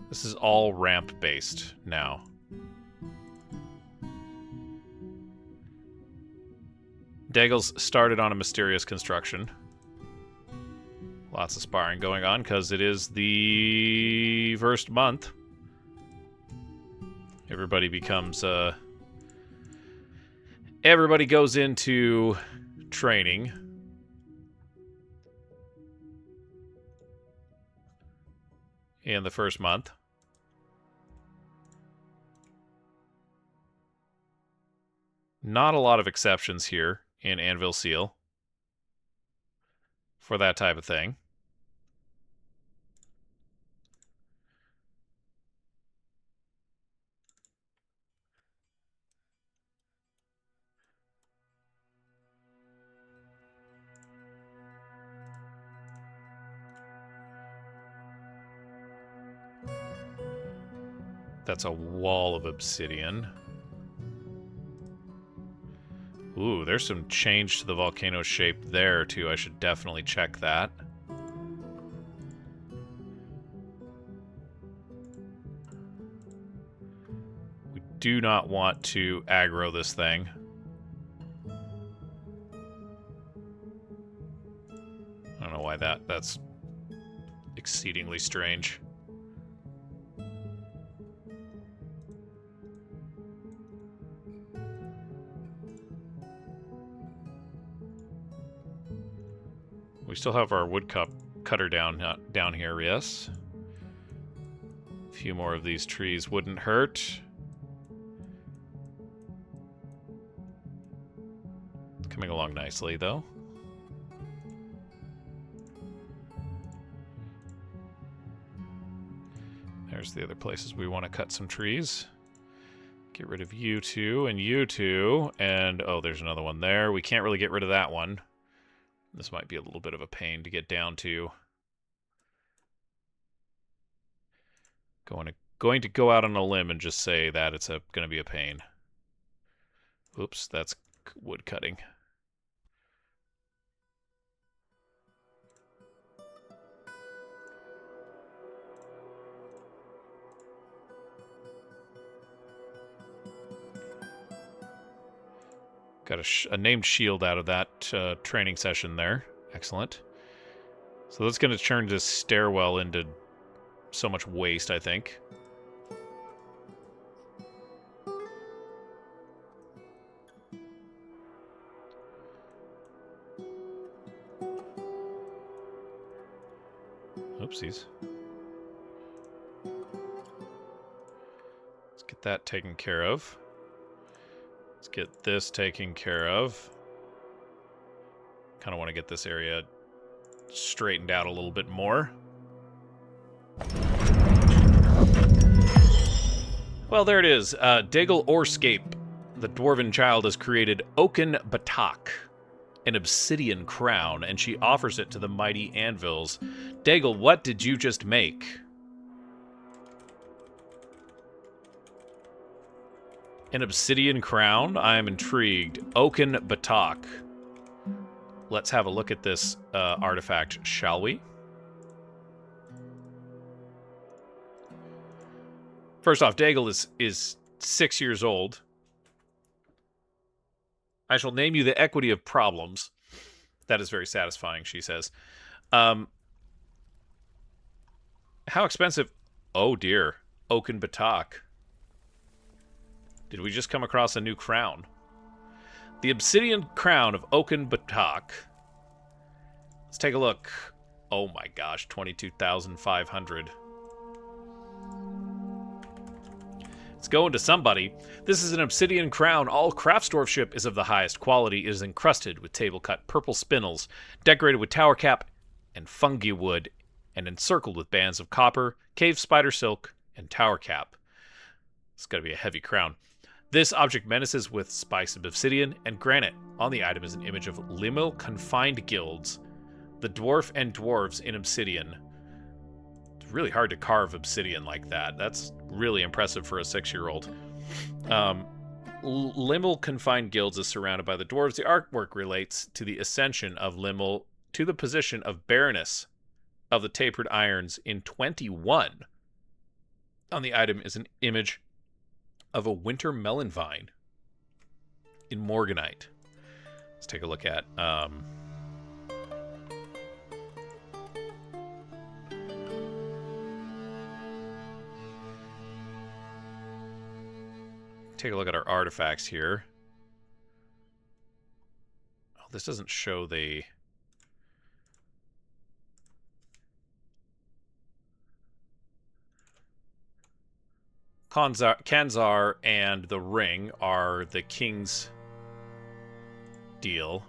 This is all ramp-based now. Daggle's started on a mysterious construction. Lots of sparring going on, because it is the first month. Everybody becomes, everybody goes into training. In the first month. Not a lot of exceptions here in Anvilseal for that type of thing. That's a wall of obsidian. Ooh, there's some change to the volcano shape there, too. I should definitely check that. We do not want to aggro this thing. I don't know why that's exceedingly strange. We still have our cutter down here, yes. A few more of these trees wouldn't hurt. Coming along nicely, though. There's the other places we want to cut some trees. Get rid of you two and you two. And, oh, there's another one there. We can't really get rid of that one. This might be a little bit of a pain to get down to. Going to go out on a limb and just say that it's going to be a pain. Oops, that's wood cutting. Got a named shield out of that training session there. Excellent. So that's going to turn this stairwell into so much waste, I think. Oopsies. Let's get that taken care of. Let's get this taken care of. Kind of want to get this area straightened out a little bit more. Well, there it is. Daigle Orscape, the dwarven child, has created Oaken Batak, an obsidian crown, and she offers it to the mighty Anvils. Daigle, what did you just make? An obsidian crown? I am intrigued. Oaken Batak. Let's have a look at this artifact, shall we? First off, Daigle is 6 years old. I shall name you the equity of problems. That is very satisfying, she says. How expensive? Oh dear. Oaken Batak. Did we just come across a new crown? The obsidian crown of Oaken Batak. Let's take a look. Oh my gosh, 22,500. It's going to somebody. This is an obsidian crown. All craftsdwarfship is of the highest quality. It is encrusted with table-cut purple spindles, decorated with tower cap and fungi wood, and encircled with bands of copper, cave spider silk, and tower cap. It's got to be a heavy crown. This object menaces with spikes of obsidian and granite. On the item is an image of liminal confined guilds, the dwarf and dwarves in obsidian. It's really hard to carve obsidian like that. That's really impressive for a 6-year-old. Liminal confined guilds is surrounded by the dwarves. The artwork relates to the ascension of Liminal to the position of Baroness of the Tapered Irons in 21. On the item is an image of a winter melon vine in Morganite. Let's take a look at our artifacts here. Oh, this doesn't show the Kanzar and the ring are the king's deal.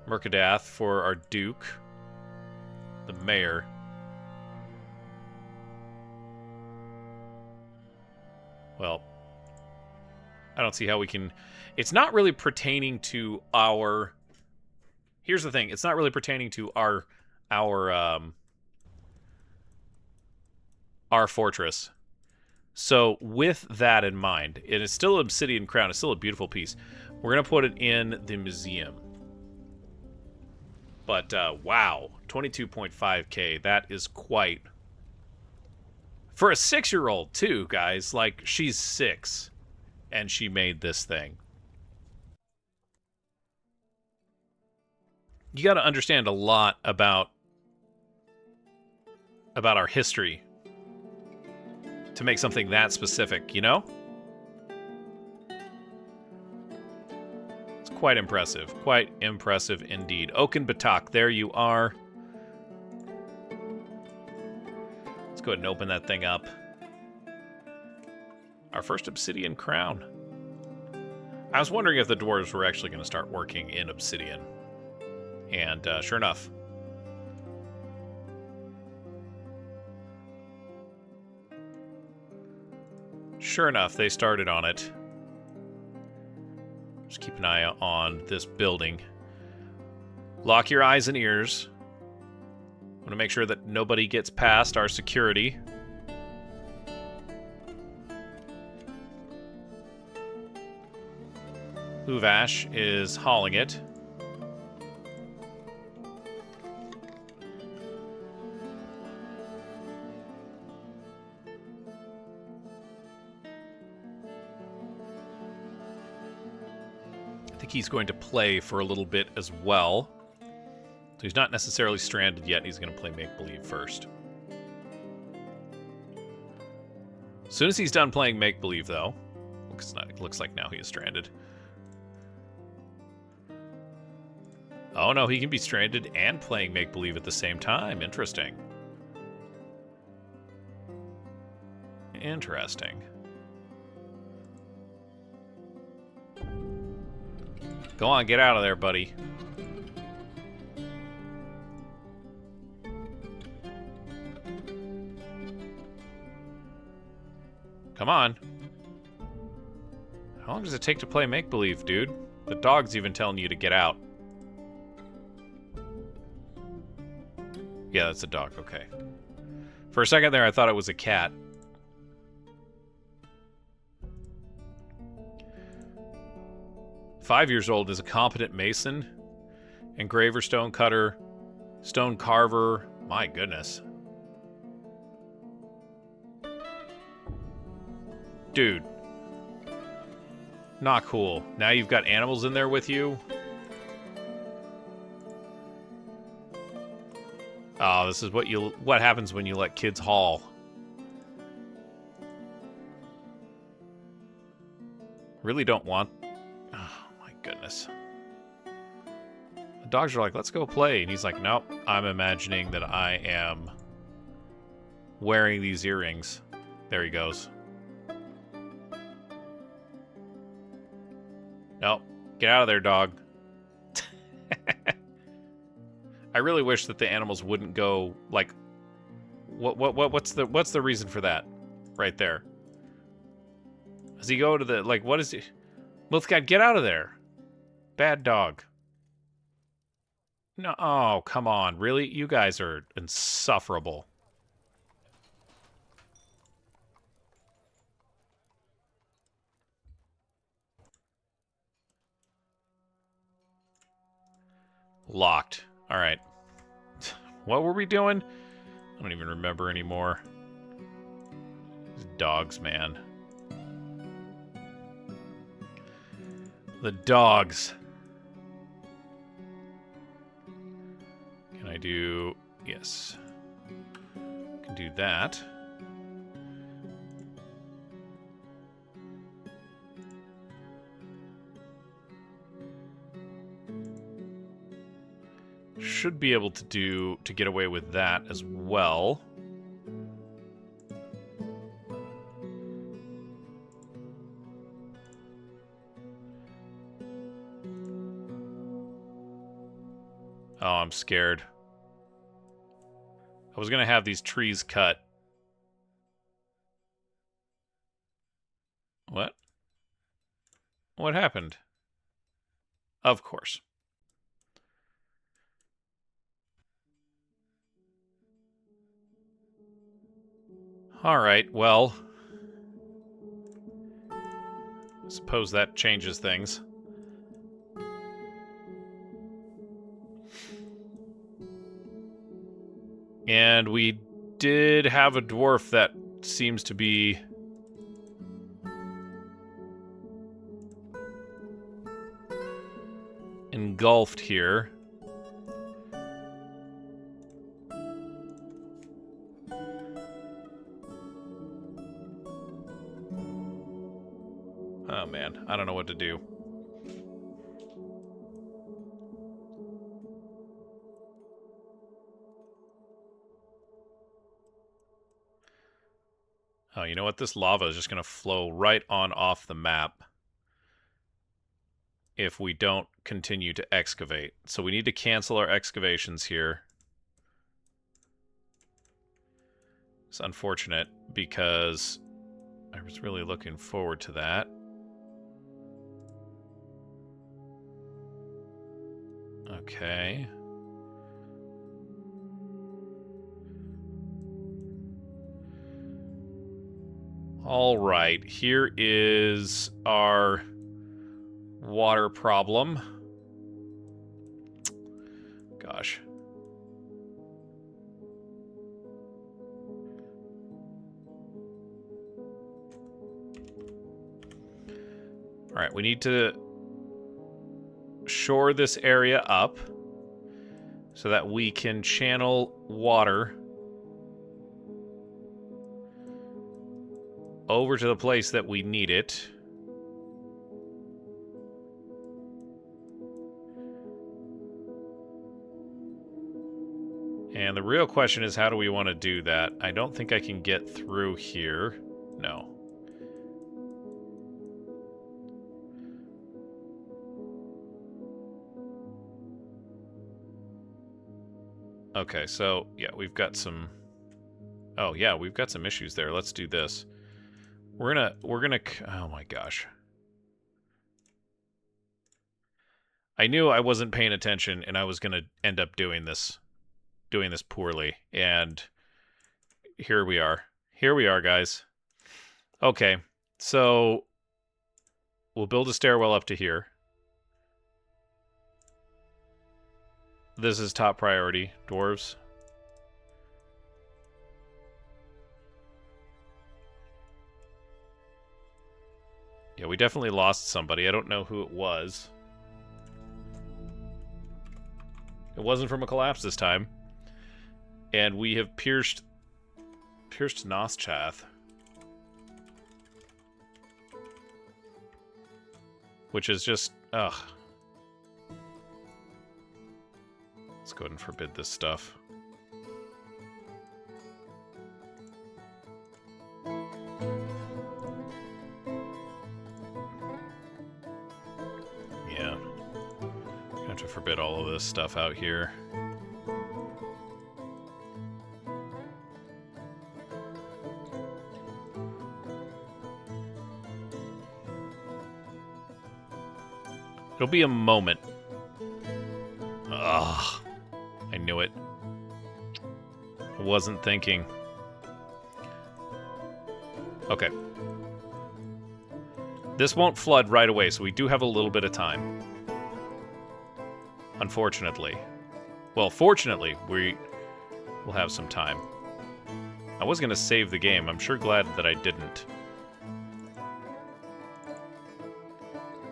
Mercadath for our duke, the mayor. Well, I don't see how we can... It's not really pertaining to our... Here's the thing. It's not really pertaining to our our fortress. So with that in mind, it is still an obsidian crown. It's still a beautiful piece. We're going to put it in the museum. But, wow, 22.5k. That is quite... For a 6-year-old, too, guys. Like, she's 6, and she made this thing. You got to understand a lot about our history to make something that specific, you know? It's quite impressive. Quite impressive indeed. Oaken Batak, there you are. Let's go ahead and open that thing up. Our first obsidian crown. I was wondering if the dwarves were actually going to start working in obsidian. And sure enough. Sure enough, they started on it. Just keep an eye on this building. Lock your eyes and ears. I want to make sure that nobody gets past our security. Uvash is hauling it. I think he's going to play for a little bit as well. So he's not necessarily stranded yet. He's going to play make-believe first. As soon as he's done playing make-believe, though, looks like now he is stranded. Oh no, he can be stranded and playing make-believe at the same time. Interesting. Interesting. Go on, get out of there, buddy. Come on. How long does it take to play make-believe, dude? The dog's even telling you to get out. Yeah, that's a dog. Okay. For a second there, I thought it was a cat. "5 years old, is a competent mason, engraver, stone cutter, stone carver." My goodness. Dude. Not cool. Now you've got animals in there with you. Oh, this is what happens when you let kids haul. Really don't want... Oh, my goodness. The dogs are like, let's go play. And he's like, nope, I'm imagining that I am wearing these earrings. There he goes. Nope. Get out of there, dog. I really wish that the animals wouldn't go like what's the reason for that right there? Does he go to the like what is he? Multhgad, get out of there. Bad dog. No, oh, come on. Really? You guys are insufferable. Locked. All right. What were we doing? I don't even remember anymore. These dogs, man. The dogs. Can I do... Yes. Can do that. Should be able to get away with that as well. Oh, I'm scared. I was gonna have these trees cut. What? What happened? Of course. Alright, well... I suppose that changes things. And we did have a dwarf that seems to be... engulfed here. Oh man, I don't know what to do. Oh, you know what? This lava is just going to flow right on off the map if we don't continue to excavate. So we need to cancel our excavations here. It's unfortunate because I was really looking forward to that. Okay. All right, here is our water problem. Gosh. All right, we need to shore this area up so that we can channel water over to the place that we need it. And the real question is, how do we want to do that? I don't think I can get through here. No. Okay, so, yeah, we've got some... Oh, yeah, we've got some issues there. Let's do this. We're gonna... Oh my gosh. I knew I wasn't paying attention and I was gonna end up doing this poorly. And here we are. Here we are, guys. Okay, so we'll build a stairwell up to here. This is top priority, dwarves. Yeah, we definitely lost somebody. I don't know who it was. It wasn't from a collapse this time. And we have pierced Noschath. Which is just... ugh. Let's go ahead and forbid this stuff. Yeah. I have to forbid all of this stuff out here. It'll be a moment. Ugh. I knew it. I wasn't thinking. Okay. This won't flood right away, so we do have a little bit of time. Unfortunately. Well, fortunately, we will have some time. I was going to save the game. I'm sure glad that I didn't.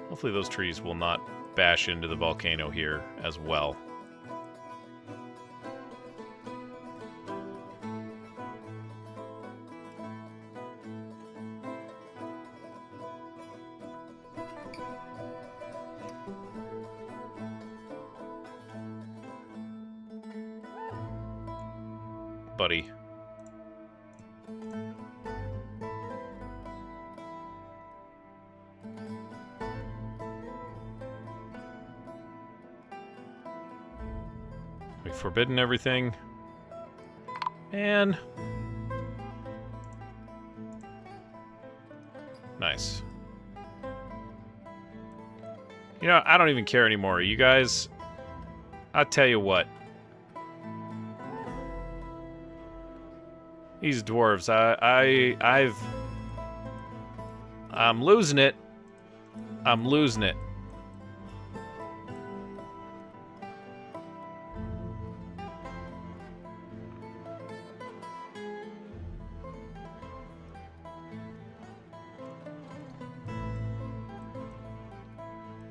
Hopefully those trees will not bash into the volcano here as well. Buddy. We've forbidden everything. Man. Nice. You know, I don't even care anymore. You guys, I'll tell you what. These dwarves, I'm losing it. I'm losing it.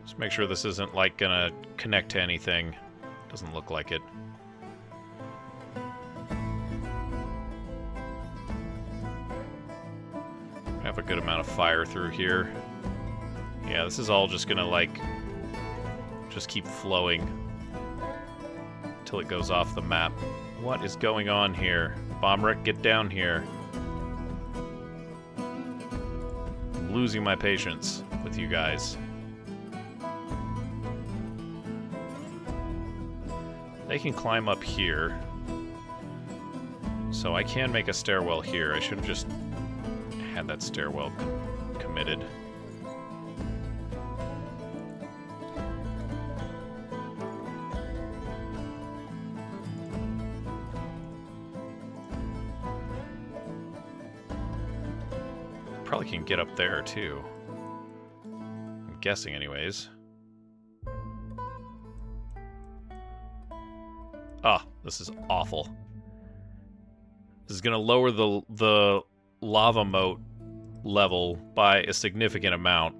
Just make sure this isn't, like, gonna connect to anything. Doesn't look like it. Have a good amount of fire through here. Yeah, this is all just gonna, like, just keep flowing until it goes off the map. What is going on here? Bomb wreck, get down here. I'm losing my patience with you guys. They can climb up here. So I can make a stairwell here. I should have just had that stairwell committed. Probably can get up there too. I'm guessing anyways. Ah, this is awful. This is going to lower the lava moat level by a significant amount.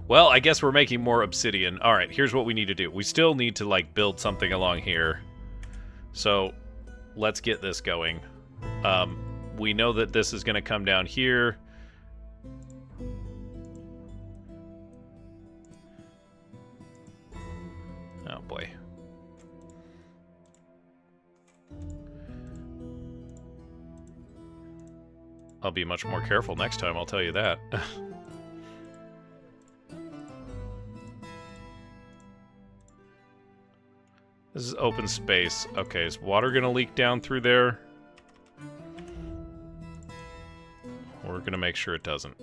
Well, I guess we're making more obsidian. All right, here's what we need to do. We still need to, like, build something along here. So let's get this going. We know that this is going to come down here. Oh, boy. I'll be much more careful next time, I'll tell you that. This is open space. Okay, is water gonna leak down through there? We're gonna make sure it doesn't.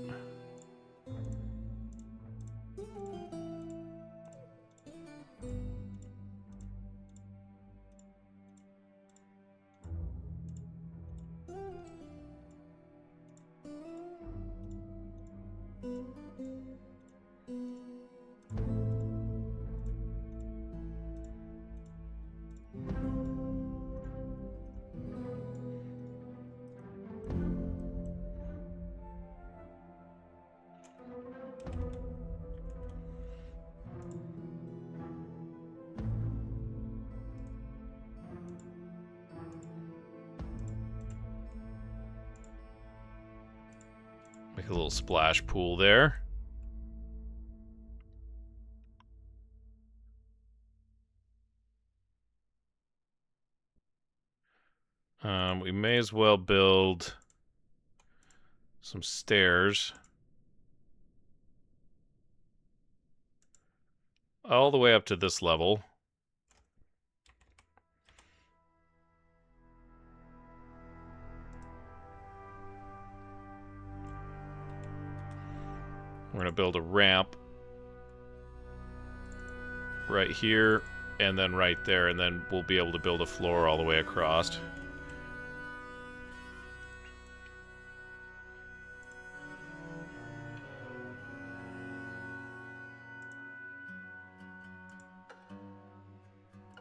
Make a little splash pool there. We may as well build some stairs all the way up to this level. We're going to build a ramp right here and then right there, and then we'll be able to build a floor all the way across.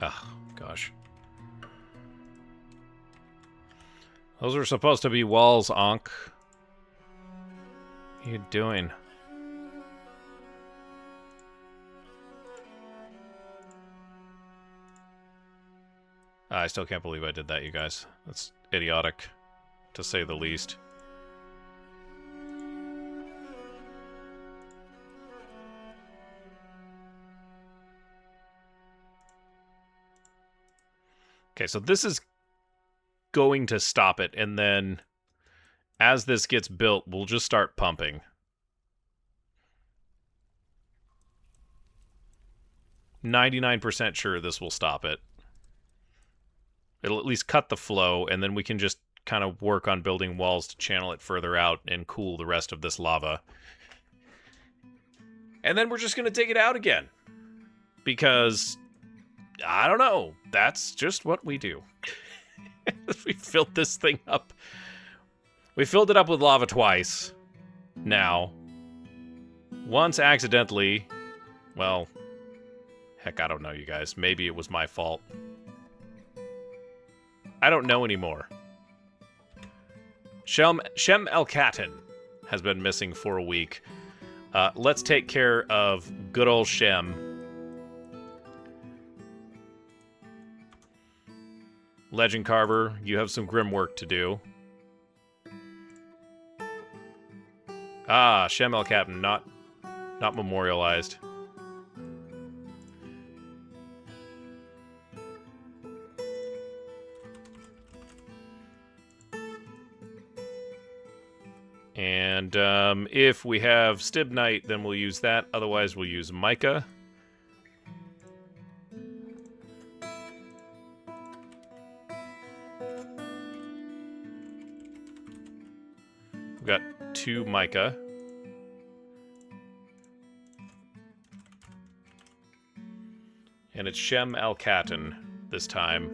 Oh, gosh. Those are supposed to be walls, Ankh. What are you doing? I still can't believe I did that, you guys. That's idiotic, to say the least. Okay, so this is going to stop it, and then as this gets built, we'll just start pumping. %99 sure this will stop it. It'll at least cut the flow, and then we can just kind of work on building walls to channel it further out and cool the rest of this lava. And then we're just going to dig it out again. Because, I don't know, that's just what we do. We filled this thing up. We filled it up with lava twice. Now. Once accidentally. Well, heck, I don't know, you guys. Maybe it was my fault. I don't know anymore. Shem El-Katan has been missing for a week. Let's take care of good old Shem. Legend Carver, you have some grim work to do. Ah, Shem El-Katan, not memorialized. And if we have Stibnite, then we'll use that. Otherwise, we'll use Mica. We've got 2 Mica. And it's Shem El-Katan this time.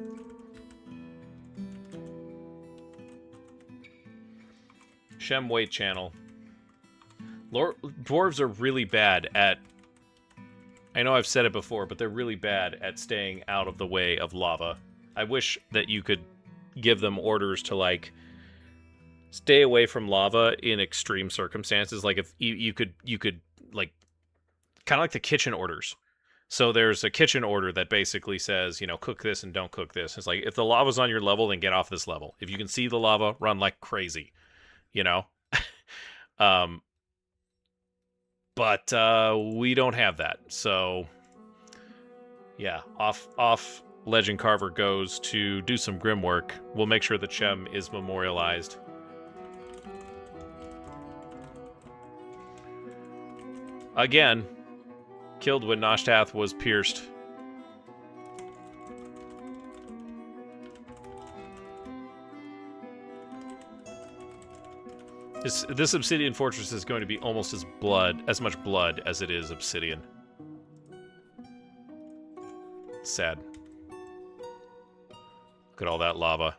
Shem Weight Channel. Dwarves are really bad at... I know I've said it before, but they're really bad at staying out of the way of lava. I wish that you could give them orders to, like, stay away from lava in extreme circumstances. Like, if you could, like, kind of like the kitchen orders. So there's a kitchen order that basically says, you know, cook this and don't cook this. It's like, if the lava's on your level, then get off this level. If you can see the lava, run like crazy. You know? But we don't have that. So, yeah, off Legend Carver goes to do some grim work. We'll make sure that Shem is memorialized. Again, killed when Noshtath was pierced. This Obsidian Fortress is going to be almost as much blood as it is obsidian. It's sad. Look at all that lava.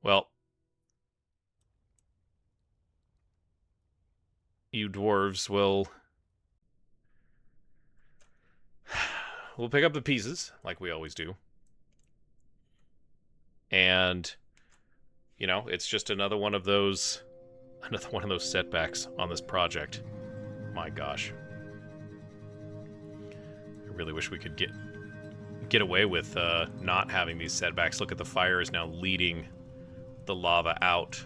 Well, you dwarves will we'll pick up the pieces like we always do. And, you know, it's just another one of those setbacks on this project. My gosh. I really wish we could get away with not having these setbacks. Look at the fire is now leading the lava out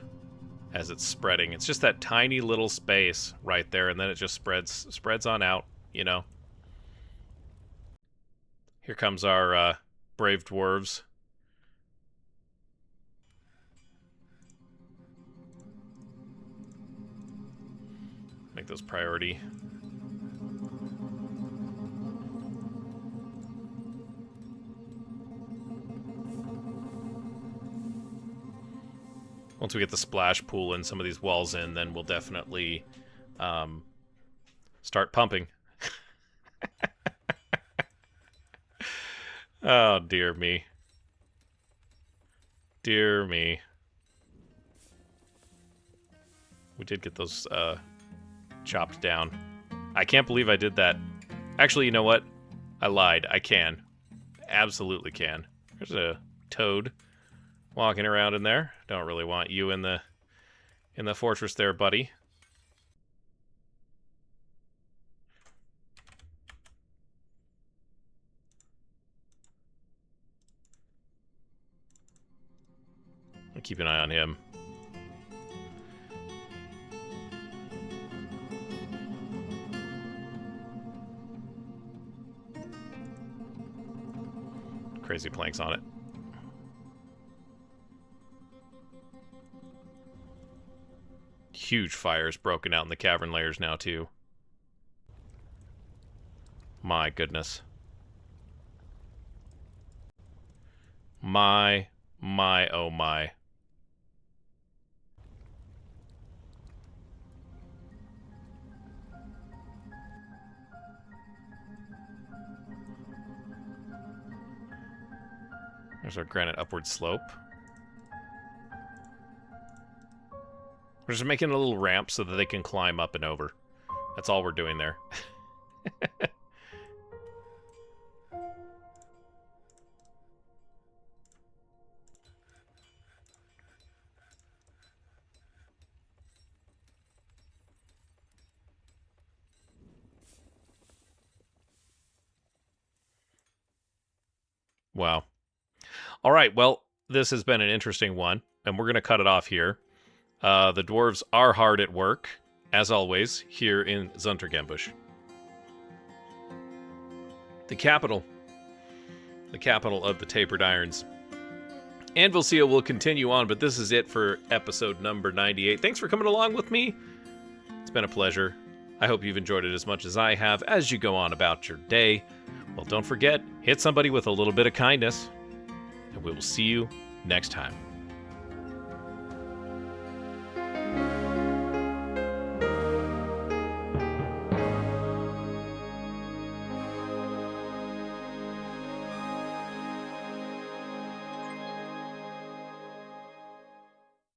as it's spreading. It's just that tiny little space right there, and then it just spreads on out, you know. Here comes our brave dwarves. Make those priority. Once we get the splash pool and some of these walls in, then we'll definitely start pumping. Oh, dear me. Dear me. We did get those chopped down. I can't believe I did that. Actually, you know what? I lied. I can. Absolutely can. There's a toad walking around in there. Don't really want you in the fortress there, buddy. I'll keep an eye on him. Crazy planks on it. Huge fires broken out in the cavern layers now, too. My goodness. My, oh my. There's our granite upward slope. We're just making a little ramp so that they can climb up and over. That's all we're doing there. Wow. All right, well, this has been an interesting one, and we're going to cut it off here. The dwarves are hard at work, as always, here in Zuntergembusch. The capital of the Tapered Irons. Anvilseal will continue on, but this is it for episode number 98. Thanks for coming along with me. It's been a pleasure. I hope you've enjoyed it as much as I have as you go on about your day. Well, don't forget, hit somebody with a little bit of kindness, and we will see you next time.